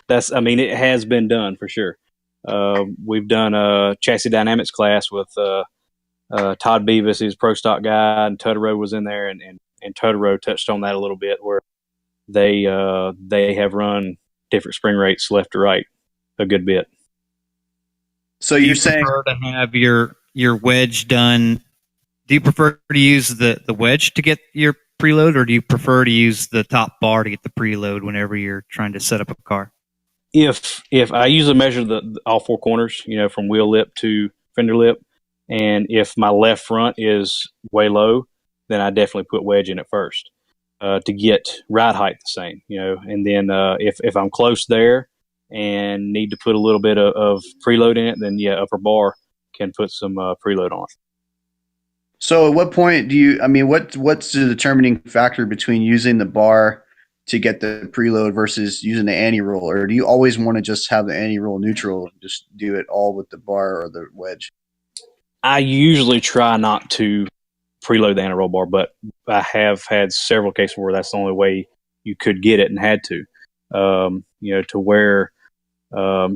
It has been done for sure. We've done a chassis dynamics class with Todd Beavis, who's a pro stock guy, and Totoro was in there, and Totoro touched on that a little bit, where they have run different spring rates left to right a good bit. So you're saying to have your wedge done? Do you prefer to use the wedge to get your preload, or do you prefer to use the top bar to get the preload whenever you're trying to set up a car? If I usually measure all four corners, from wheel lip to fender lip, and if my left front is way low, then I definitely put wedge in it first to get ride height the same, and then if I'm close there and need to put a little bit of preload in it, then upper bar can put some preload on. So at what point what's the determining factor between using the bar to get the preload versus using the anti-roll? Or do you always want to just have the anti-roll neutral, just do it all with the bar or the wedge? I usually try not to preload the anti-roll bar, but I have had several cases where that's the only way you could get it and had to, to where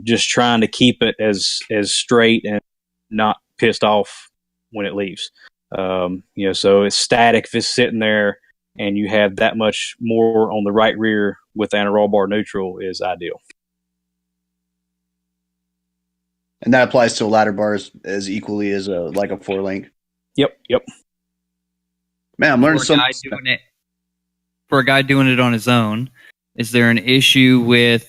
just trying to keep it as straight and not pissed off when it leaves. So it's static if it's sitting there, and you have that much more on the right rear with anti-roll bar neutral is ideal. And that applies to a ladder bar as equally as a 4-link. Yep. Man, I'm learning so much. For a guy doing it on his own, is there an issue with,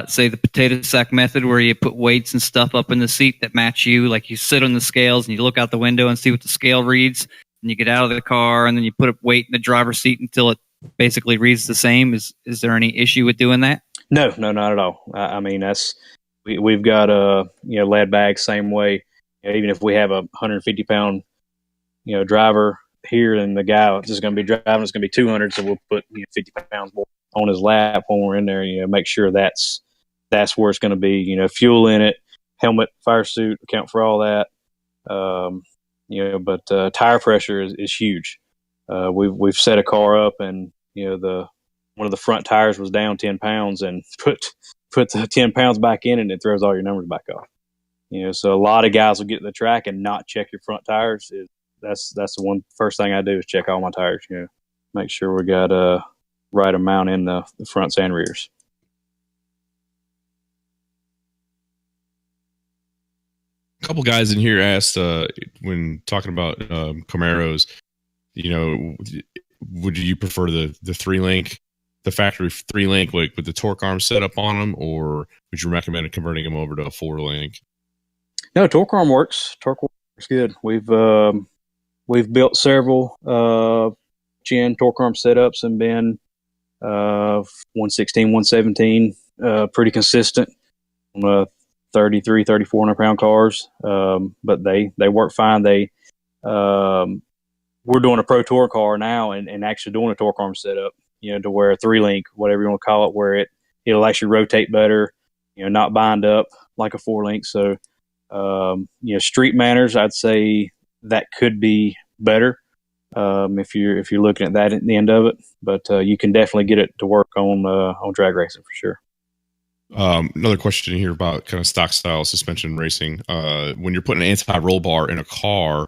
say, the potato sack method, where you put weights and stuff up in the seat that match you? Like, you sit on the scales and you look out the window and see what the scale reads, and you get out of the car and then you put a weight in the driver's seat until it basically reads the same. Is there any issue with doing that? No, not at all. We've got lead bags same way. Even if we have a 150 pound driver here, and the guy that's going to be driving is going to be 200, so we'll put 50 pounds more on his lap when we're in there. Make sure that's where it's going to be. Fuel in it, helmet, fire suit, account for all that. But tire pressure is huge. We've set a car up, and the one of the front tires was down 10 pounds, and put the 10 pounds back in, and it throws all your numbers back off. So a lot of guys will get to the track and not check your front tires. That's the first thing I do is check all my tires. Make sure we got right amount in the fronts and rears. A couple guys in here asked when talking about Camaros, would you prefer the 3-link, the factory 3-link, like with the torque arm set up on them, or would you recommend converting them over to a 4-link? No, torque arm works. Torque works good. We've built several Gen torque arm setups and been 116, 117, pretty consistent on 33, 3,400 pound cars. But they work fine. We're doing a Pro Tour car now and actually doing a torque arm setup, to where a 3-link, whatever you want to call it, where it'll actually rotate better, not bind up like a 4-link. So, street manners, I'd say that could be better if you're looking at that at the end of it. But you can definitely get it to work on drag racing for sure. Another question here about kind of stock style suspension racing. When you're putting an anti-roll bar in a car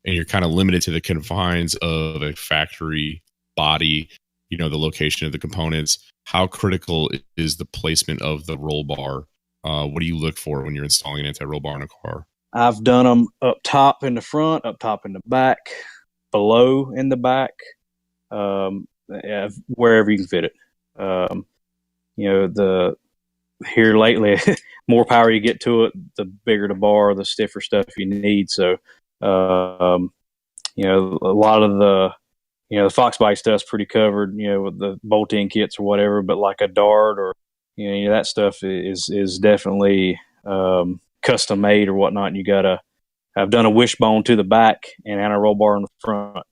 and you're kind of limited to the confines of a factory body, the location of the components, how critical is the placement of the roll bar? What do you look for when you're installing an anti-roll bar in a car? I've done them up top in the front, up top in the back, below in the back, wherever you can fit it. Here lately, more power you get to it, the bigger the bar, the stiffer stuff you need. So, a lot of the Fox bike stuff's pretty covered, with the bolt-in kits or whatever, but like a dart or, that stuff is definitely custom made or whatnot. And I've done a wishbone to the back and a roll bar in the front.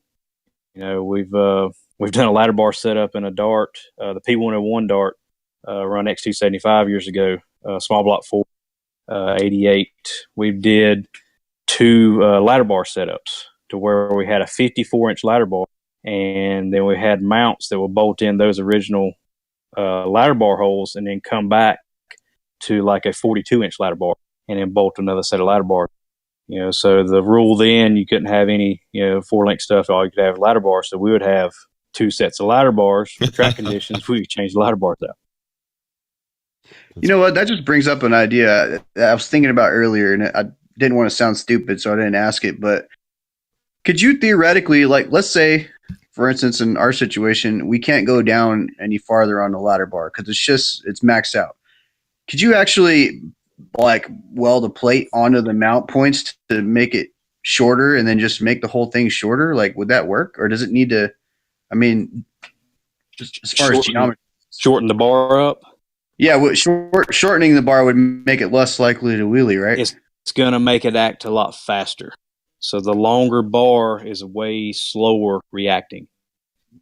We've done a ladder bar setup in a dart, the P101 dart, run X275 years ago, small block 4, 88. We did 2 ladder bar setups to where we had a 54-inch ladder bar, and then we had mounts that would bolt in those original ladder bar holes and then come back to like a 42-inch ladder bar and then bolt another set of ladder bars. So the rule then, you couldn't have any 4-link stuff. All you could have ladder bars. So we would have 2 sets of ladder bars for track conditions. We could change the ladder bars out. You know what? That just brings up an idea I was thinking about earlier, and I didn't want to sound stupid, so I didn't ask it. But could you theoretically, like, let's say, for instance, in our situation, we can't go down any farther on the ladder bar because it's maxed out. Could you actually weld a plate onto the mount points to make it shorter and then just make the whole thing shorter? Like, would that work, or does it need to? I mean, just as far as geometry, shorten the bar up. Yeah, shortening the bar would make it less likely to wheelie, right? It's going to make it act a lot faster. So the longer bar is way slower reacting.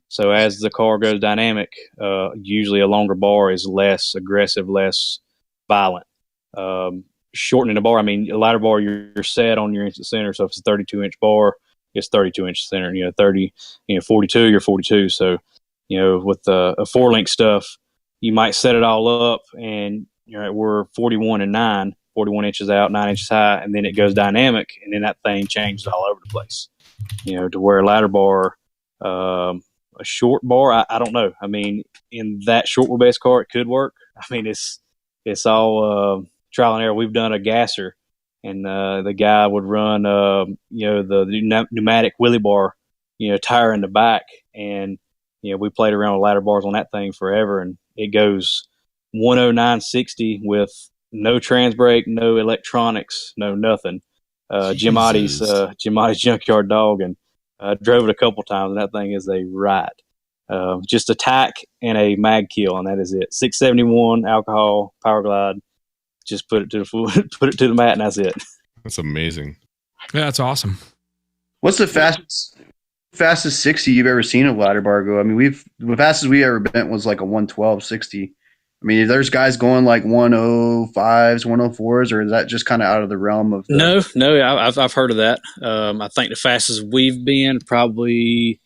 So as the car goes dynamic, usually a longer bar is less aggressive, less violent. Shortening the bar, I mean, a ladder bar, you're set on your instant center. So if it's a 32-inch bar, it's 32-inch center. 42, you're 42. So, with a 4-link stuff, you might set it all up and we're 41 and 9, 41 inches out, 9 inches high, and then it goes dynamic, and then that thing changes all over the place. To where a ladder bar, a short bar, I don't know. I mean, in that short wheelbase car, it could work. I mean, it's all trial and error. We've done a gasser, and the guy would run the pneumatic wheelie bar, tire in the back, and we played around with ladder bars on that thing forever, and it goes 109.60 with no trans brake, no electronics, no nothing. Jim Otti's junkyard dog, and I drove it a couple times, and that thing is a ride. Just a tack and a mag kill, and that is it. 671 alcohol power glide. Just put it to the mat, and that's it. That's amazing. Yeah, that's awesome. What's the fastest 60 you've ever seen a ladder bar go? I mean, the fastest we ever bent was like a 112.60. I mean, there's guys going like 105s, 104s, or is that just kind of out of the realm of? No, I've heard of that. I think the fastest we've been probably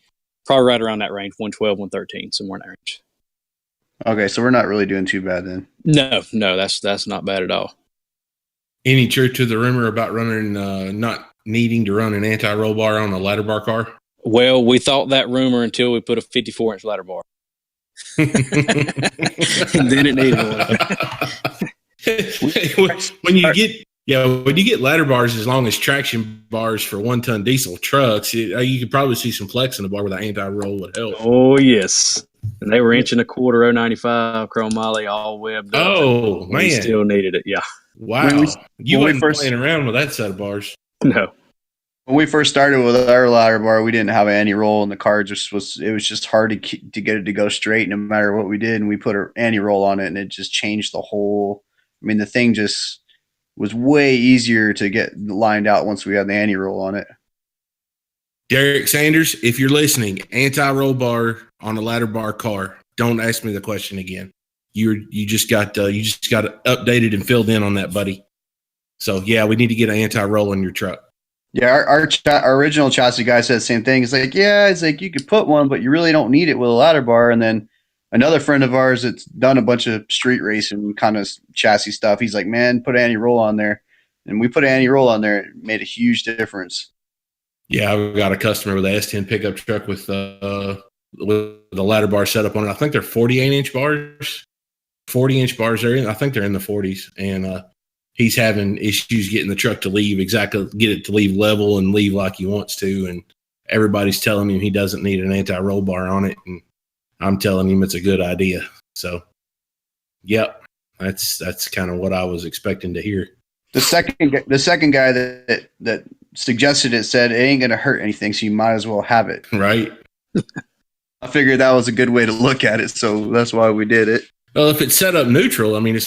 right around that range, 112, 113, somewhere in that range. Okay, so we're not really doing too bad then. No, that's not bad at all. Any truth to the rumor about running, not needing to run an anti-roll bar on a ladder bar car? Well, we thought that rumor until we put a 54-inch ladder bar. And then it needed one. when you get ladder bars as long as traction bars for 1-ton diesel trucks, you could probably see some flex in the bar where the anti-roll would help. Oh yes, and they were inch and a quarter 095 chrome moly all webbed up. Oh man, we still needed it. Yeah. Wow, you weren't playing around with that set of bars. No. When we first started with our ladder bar, we didn't have any roll, and the car it was just hard to get it to go straight no matter what we did. And we put an anti-roll on it, and it just changed the whole. I mean, the thing just was way easier to get lined out once we had the anti-roll on it. Derek Sanders, if you're listening, anti-roll bar on a ladder bar car. Don't ask me the question again. You just got updated and filled in on that, buddy. So yeah, we need to get an anti-roll in your truck. Yeah, our original chassis guy said the same thing. It's like, yeah, it's like you could put one, but you really don't need it with a ladder bar. And then another friend of ours that's done a bunch of street racing kind of chassis stuff, he's like, man, put an anti-roll on there. And we put an anti-roll on there. It made a huge difference. Yeah, I've got a customer with a S10 pickup truck with the ladder bar set up on it. I think they're 48-inch bars. 40-inch bars. I think they're in the 40s. And he's having issues getting the truck to get it to leave level and leave like he wants to. And everybody's telling him he doesn't need an anti-roll bar on it. And I'm telling him it's a good idea. So, yep, that's kind of what I was expecting to hear. The second guy that suggested it said it ain't going to hurt anything, so you might as well have it. Right. I figured that was a good way to look at it, so that's why we did it. Well, if it's set up neutral, I mean, it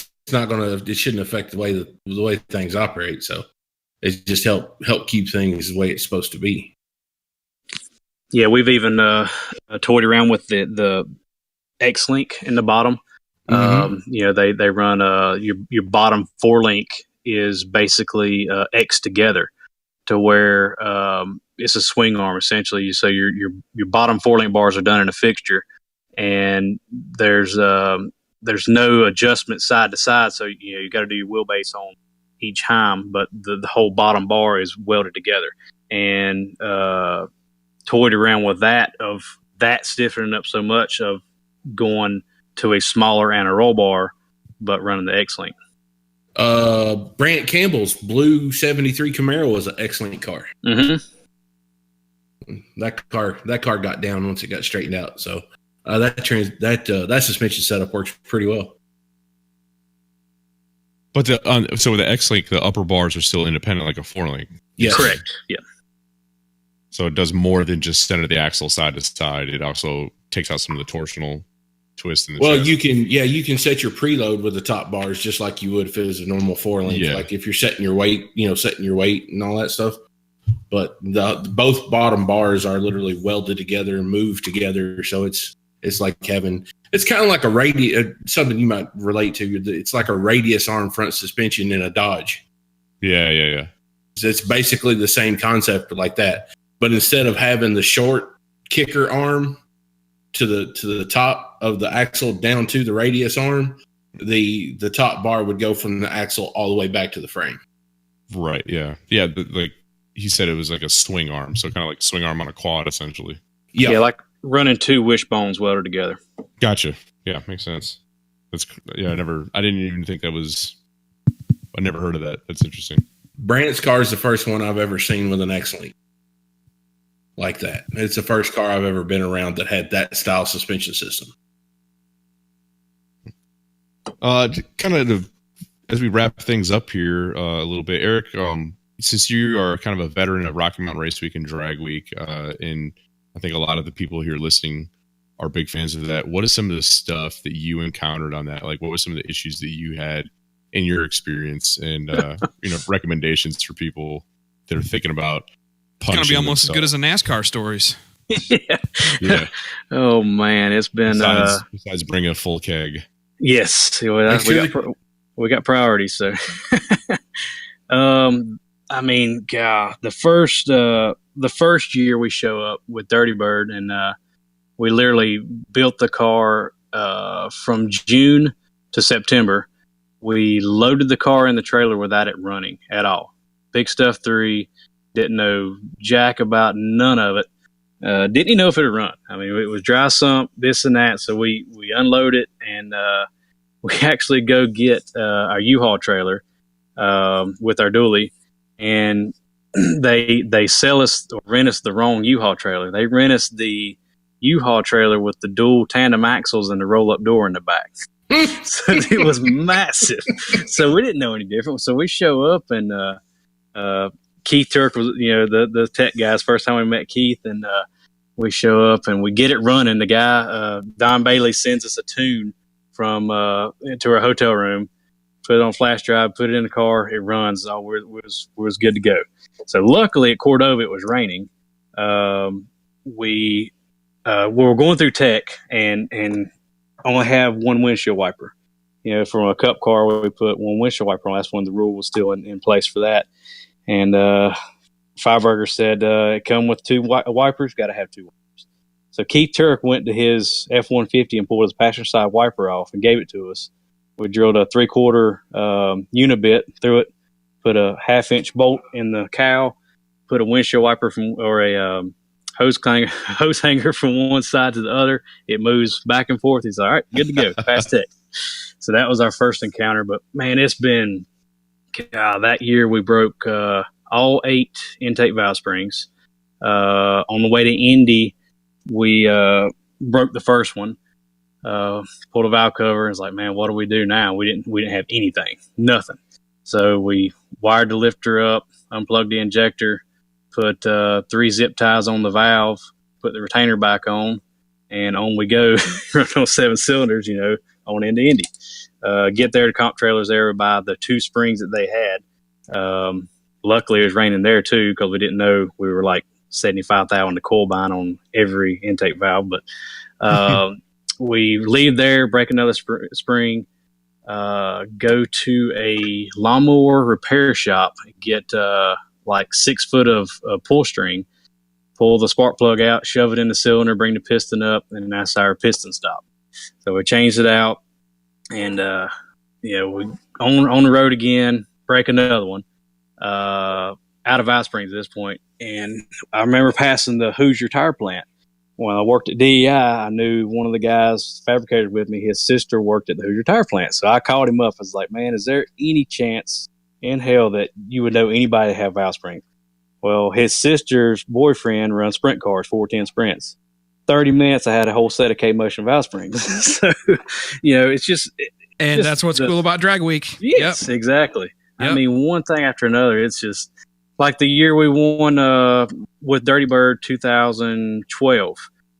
shouldn't affect the way things operate. So it just help keep things the way it's supposed to be. Yeah, we've even toyed around with the X-Link in the bottom. Mm-hmm. They run your bottom 4-link is basically X together to where it's a swing arm essentially. So your bottom 4-link bars are done in a fixture, and there's no adjustment side to side. So you got to do your wheelbase on each heim, but the whole bottom bar is welded together. And toyed around with that stiffening up so much of going to a smaller anti-roll bar, but running the X-Link. Brant Campbell's blue 73 Camaro was an X-Link car. Mm-hmm. That car got down once it got straightened out. So that suspension setup works pretty well. But so with the X-Link, the upper bars are still independent, like a 4-link. Yes, correct. Yeah. So it does more than just center the axle side to side. It also takes out some of the torsional twist in the chest. you can set your preload with the top bars just like you would if it was a normal 4-link. Yeah. Like if you're setting your weight and all that stuff. But both bottom bars are literally welded together and moved together. So it's like it's kind of like a radius, something you might relate to. It's like a radius arm front suspension in a Dodge. Yeah. It's basically the same concept like that. But instead of having the short kicker arm to the top of the axle down to the radius arm, the top bar would go from the axle all the way back to the frame. Right. Yeah. Like he said, it was like a swing arm, so kind of like swing arm on a quad, essentially. Yeah, like running two wishbones welded together. Gotcha. Yeah, makes sense. I didn't even think that was. I never heard of that. That's interesting. Brandt's car is the first one I've ever seen with an X-Link like that. It's the first car I've ever been around that had that style suspension system. Kind of as we wrap things up here a little bit, Eric, since you are kind of a veteran of Rocky Mountain Race Week and Drag Week, and I think a lot of the people here listening are big fans of that, what is some of the stuff that you encountered on that? Like, what were some of the issues that you had in your experience, and recommendations for people that are thinking about it's going to be almost as good as the NASCAR stories. Yeah. Oh man, it's been besides bringing a full keg. Yes, we got priorities. So, I mean, God, the first year we show up with Dirty Bird, and we literally built the car from June to September, we loaded the car in the trailer without it running at all. Big Stuff 3, didn't know jack about none of it. Didn't even know if it would run. I mean, it was dry sump, this and that. So we unload it, and we actually go get our U-Haul trailer with our dually, and they sell us or rent us the wrong U-Haul trailer. They rent us the U-Haul trailer with the dual tandem axles and the roll-up door in the back. So it was massive. So we didn't know any different. So we show up, and Keith Turk was, the tech guys. First time we met Keith, and we show up and we get it running. The guy, Don Bailey, sends us a tune from into our hotel room. Put it on flash drive, put it in the car, it runs. Oh, we was good to go. So luckily at Cordova it was raining. We were going through tech and only have one windshield wiper. From a cup car where we put one windshield wiper on. That's when the rule was still in place for that. And Fireburger said, come with two wipers, got to have two wipers. So Keith Turk went to his F-150 and pulled his passenger side wiper off and gave it to us. We drilled a 3/4 unibit through it, put a 1/2-inch bolt in the cowl, put a windshield wiper a hose hanger from one side to the other. It moves back and forth. He's like, all right, good to go, fast tech. So that was our first encounter. But, man, it's been that year we broke all 8 intake valve springs. On the way to Indy, we broke the first one. Pulled a valve cover and was like, man, what do we do now? We didn't have anything, nothing. So we wired the lifter up, unplugged the injector, put 3 zip ties on the valve, put the retainer back on, and on we go. Run on 7 cylinders, on into Indy. Get there to Comp Trailers there by the 2 springs that they had. Luckily it was raining there too, because we didn't know we were like 75,000 to coil bind on every intake valve. But we leave there, break another spring, go to a lawnmower repair shop, get like 6 foot of pull string, pull the spark plug out, shove it in the cylinder, bring the piston up, and that's our piston stop. So we changed it out, and we on the road again, break another one, out of valve springs at this point. And I remember passing the Hoosier tire plant. When I worked at DEI, I knew one of the guys fabricated with me. His sister worked at the Hoosier tire plant. So I called him up. I was like, man, is there any chance in hell that you would know anybody that have valve springs? Well, his sister's boyfriend runs sprint cars, 410 Sprints. 30 minutes, I had a whole set of K-Motion valve springs. So, it's just... And that's what's cool about Drag Week. Yes, yep. Exactly. Yep. I mean, one thing after another. It's just... Like the year we won with Dirty Bird 2012,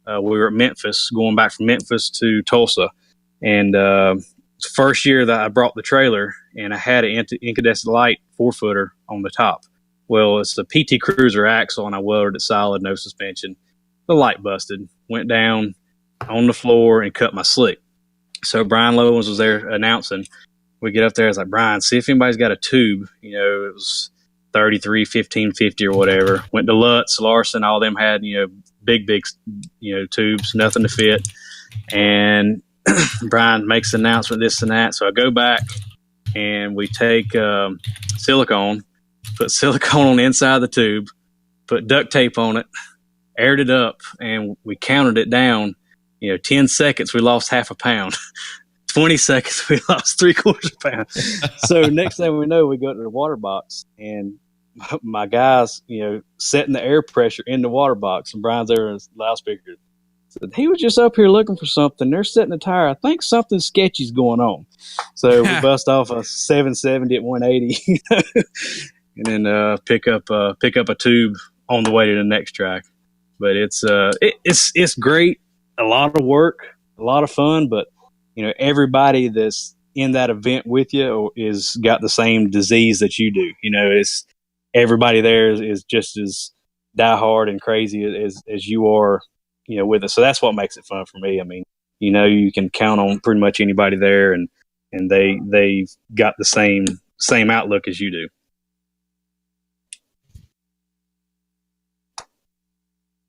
we were at Memphis, going back from Memphis to Tulsa. And first year that I brought the trailer, and I had an incandescent light 4-footer on the top. Well, it's the PT Cruiser axle, and I welded it solid, no suspension. The light busted, went down on the floor and cut my slick. So Brian Lowens was there announcing. We get up there, I was like, Brian, see if anybody's got a tube. It was 33, 1550 or whatever. Went to Lutz, Larson, all them had, big, tubes, nothing to fit. And Brian makes an announcement, this and that. So I go back and we take silicone, put silicone on the inside of the tube, put duct tape on it, aired it up, and we counted it down. 10 seconds, we lost half a pound. 20 seconds, we lost 3/4 pound. So next thing we know, we go to the water box, and my guys, setting the air pressure in the water box, and Brian's there in his loudspeaker. Said, he was just up here looking for something. They're setting the tire. I think something sketchy's going on. So we bust off a 770 at 180, and then pick up a tube on the way to the next track. But it's great. A lot of work, a lot of fun, but everybody that's in that event with you is got the same disease that you do. It's everybody there is just as diehard and crazy as you are, with us. So that's what makes it fun for me. I mean, you can count on pretty much anybody there, and they've got the same outlook as you do.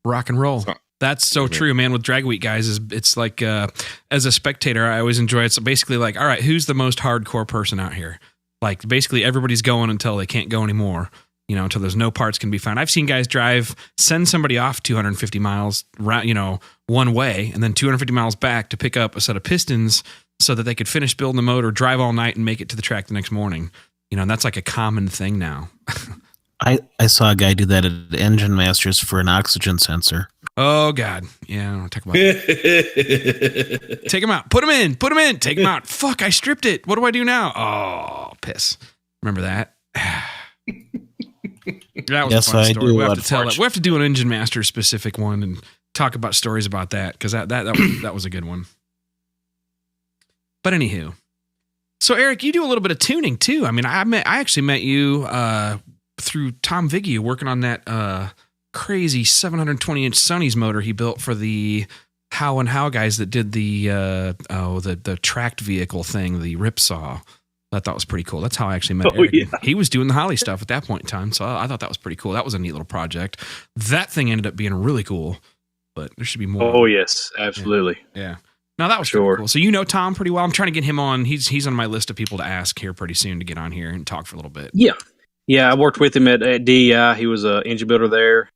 Rock and roll. That's so true, man. With drag week guys, it's like as a spectator, I always enjoy it. So basically, like, all right, who's the most hardcore person out here? Like, basically, everybody's going until they can't go anymore. You know, until there's no parts can be found. I've seen guys send somebody off 250 miles, one way, and then 250 miles back to pick up a set of pistons so that they could finish building the motor, drive all night, and make it to the track the next morning. You know, and that's like a common thing now. I saw a guy do that at Engine Masters for an oxygen sensor. Oh, God. Yeah, I don't want to talk about that. Take him out. Put him in. Take him out. Fuck, I stripped it. What do I do now? Oh, piss. Remember that? That was a fun story. We have to do an Engine Master specific one and talk about stories about that, because that was a good one. But anywho, so Eric, you do a little bit of tuning too. I mean, I actually met you through Tom Viggy working on that crazy 720-inch Sonny's motor he built for the How and How guys that did the tracked vehicle thing, the Ripsaw. I thought was pretty cool. That's how I actually met Eric. Yeah. He was doing the Holly stuff at that point in time, so I thought that was pretty cool. That was a neat little project. That thing ended up being really cool, but there should be more. Oh, yes, absolutely. Yeah. No, that was sure cool. So you know Tom pretty well. I'm trying to get him on. He's on my list of people to ask here pretty soon to get on here and talk for a little bit. Yeah. I worked with him at DEI. He was an engine builder there.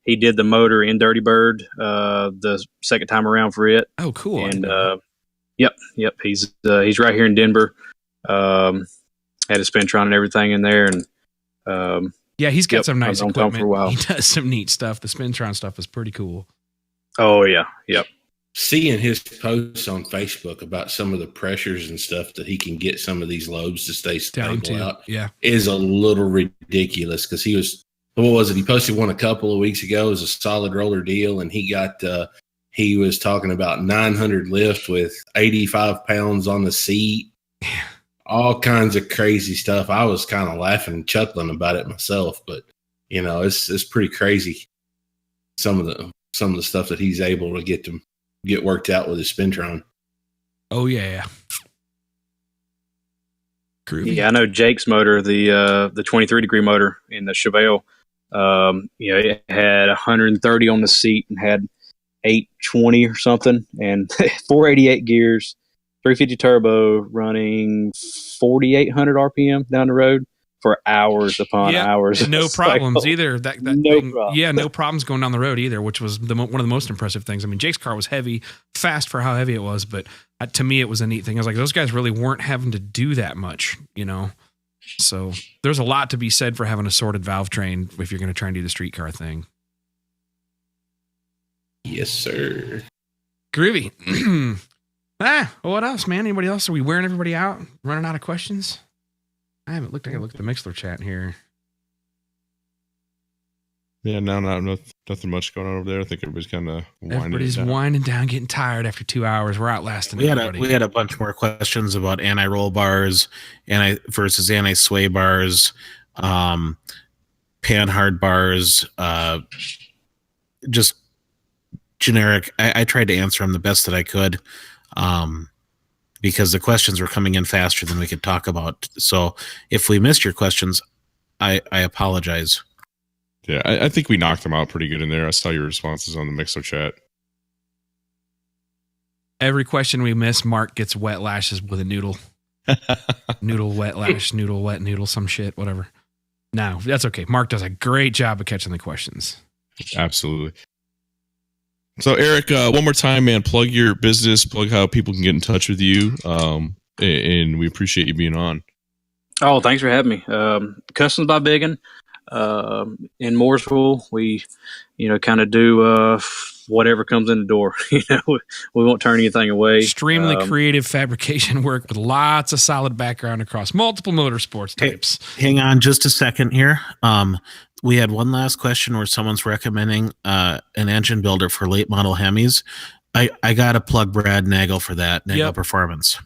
He did the motor in Dirty Bird the second time around for it. Oh, cool. And yep. He's right here in Denver. Had a Spintron and everything in there, and yeah, he's got some nice equipment. For a while. He does some neat stuff. The Spintron stuff is pretty cool. Oh yeah, yep. Seeing his posts on Facebook about some of the pressures and stuff that he can get some of these lobes to stay stable out, is a little ridiculous. Because he was, what was it? He posted one a couple of weeks ago. It was a solid roller deal, and he was talking about 900 lift with 85 pounds on the seat. All kinds of crazy stuff. I was kind of laughing and chuckling about it myself, but you know, it's pretty crazy. Some of the stuff that he's able to get worked out with his Spintron. Oh yeah. Groovy. Yeah, I know Jake's motor, the 23-degree motor in the Chevelle. It had 130 on the seat and had 820 or something, and 488 gears. 350 turbo running 4,800 RPM down the road for hours upon hours. No problems either. No problem. Yeah, no problems going down the road either, which was one of the most impressive things. I mean, Jake's car was heavy, fast for how heavy it was, but to me, it was a neat thing. I was like, those guys really weren't having to do that much, you know? So there's a lot to be said for having a sorted valve train if you're going to try and do the street car thing. Yes, sir. Groovy. What else, man? Anybody else? Are we wearing everybody out? Running out of questions? I haven't looked. I gotta look at the Mixler chat here. Yeah, no, nothing much going on over there. I think everybody's kind of winding down, getting tired after 2 hours. We're outlasting everybody. We had a bunch more questions about anti-roll bars, versus anti-sway bars, pan-hard bars, just generic. I tried to answer them the best that I could. Because the questions were coming in faster than we could talk about. So if we missed your questions, I apologize. Yeah, I think we knocked them out pretty good in there. I saw your responses on the Mixer chat. Every question we miss, Mark gets wet lashes with a noodle. Noodle, wet lash, noodle, wet noodle, some shit, whatever. No, that's okay. Mark does a great job of catching the questions. Absolutely. So, Eric, one more time, man, plug your business, plug how people can get in touch with you, and we appreciate you being on. Oh, thanks for having me. Customs by Bigun in Mooresville. We, kind of do whatever comes in the door. We won't turn anything away. Extremely creative fabrication work with lots of solid background across multiple motorsports types. Hang on just a second here. We had one last question where someone's recommending an engine builder for late model Hemis. I got to plug Brad Nagel for that. Nagel Performance.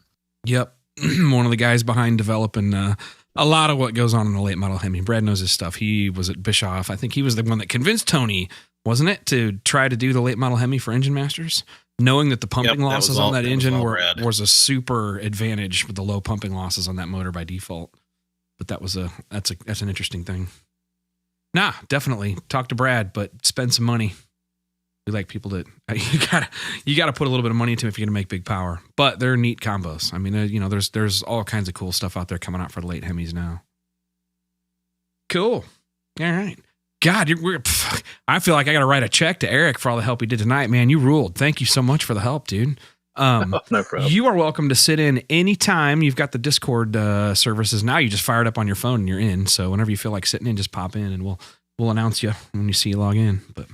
Yep. One of the guys behind developing a lot of what goes on in the late model Hemi. Brad knows his stuff. He was at Bischoff. I think he was the one that convinced Tony, wasn't it, to try to do the late model Hemi for Engine Masters, knowing that the pumping losses on that engine was a super advantage with the low pumping losses on that motor by default. But that's an interesting thing. Nah, definitely talk to Brad, but spend some money. We like people that you gotta put a little bit of money into them if you're gonna make big power. But they're neat combos. I mean, there's all kinds of cool stuff out there coming out for the late Hemis now. Cool. All right. God, I feel like I gotta write a check to Eric for all the help he did tonight, man. You ruled. Thank you so much for the help, dude. No problem. You are welcome to sit in anytime. You've got the Discord services now. You just fire it up on your phone and you're in. So whenever you feel like sitting in, just pop in and we'll announce you when you see you log in. But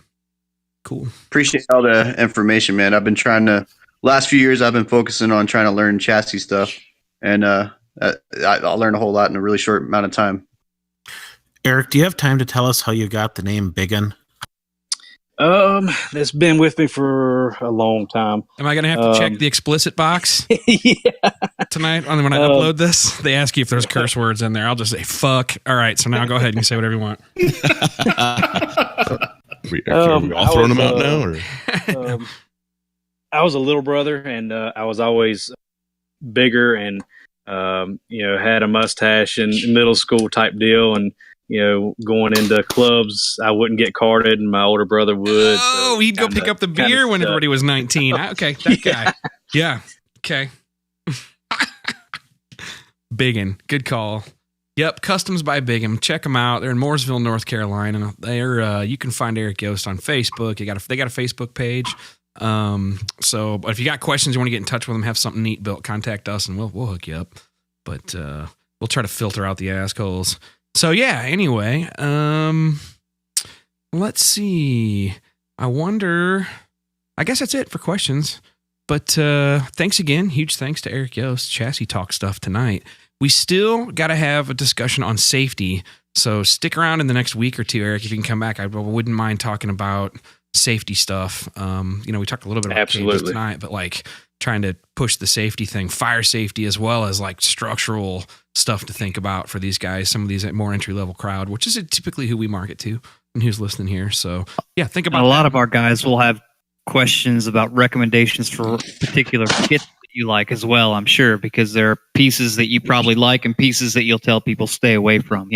cool. Appreciate all the information, man. I've been last few years I've been focusing on trying to learn chassis stuff, and I learned a whole lot in a really short amount of time. Eric, do you have time to tell us how you got the name Bigun? That's been with me for a long time. Am I going to have to check the explicit box tonight when I upload this? They ask you if there's curse words in there. I'll just say, fuck. All right. So now go ahead and say whatever you want. Are we all throwing them out now? Or? I was a little brother, and I was always bigger and, had a mustache in middle school type deal. And, going into clubs, I wouldn't get carded, and my older brother would. Oh, so he'd go pick up the beer when everybody was 19. Okay, that guy. Yeah. Okay. Bigun. Good call. Yep, Customs by Bigun. Check them out. They're in Mooresville, North Carolina. They're you can find Eric Yost on Facebook. They got a Facebook page. So if you got questions, you want to get in touch with them, have something neat built, contact us, and we'll hook you up. But we'll try to filter out the assholes. So yeah, anyway, let's see. I guess that's it for questions. But thanks again. Huge thanks to Eric Yost, Chassis Talk stuff tonight. We still got to have a discussion on safety. So stick around in the next week or two, Eric, if you can come back. I wouldn't mind talking about safety stuff. We talked a little bit about cages tonight, but like trying to push the safety thing, fire safety, as well as like structural stuff to think about for these guys, some of these more entry-level crowd, which is typically who we market to and who's listening here. So yeah, think about a lot of our guys will have questions about recommendations for particular kits that you like as well, I'm sure, because there are pieces that you probably like and pieces that you'll tell people stay away from,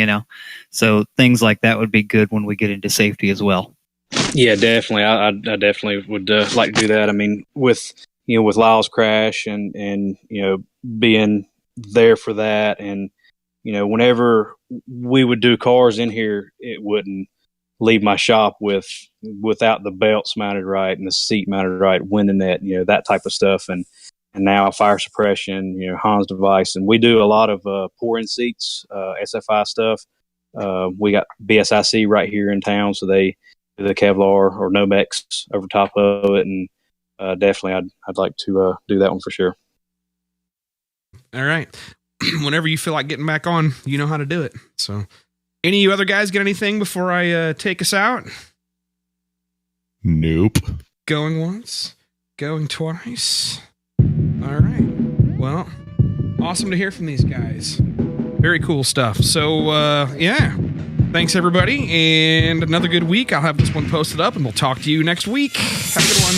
So things like that would be good when we get into safety as well. Yeah, definitely. I definitely would like to do that. I mean, with Lyle's crash and being there for that, and whenever we would do cars in here, it wouldn't leave my shop without the belts mounted right and the seat mounted right, winning that that type of stuff, and now fire suppression, Hans device, and we do a lot of pour-in seats, SFI stuff. We got BSIC right here in town, so they do the Kevlar or Nomex over top of it, and definitely I'd like to do that one for sure. All right. Whenever you feel like getting back on, you know how to do it. So any of you other guys get anything before I take us out? Nope. Going once, going twice. All right. Well, awesome to hear from these guys. Very cool stuff. So, yeah. Thanks, everybody. And another good week. I'll have this one posted up, and we'll talk to you next week. Have a good one.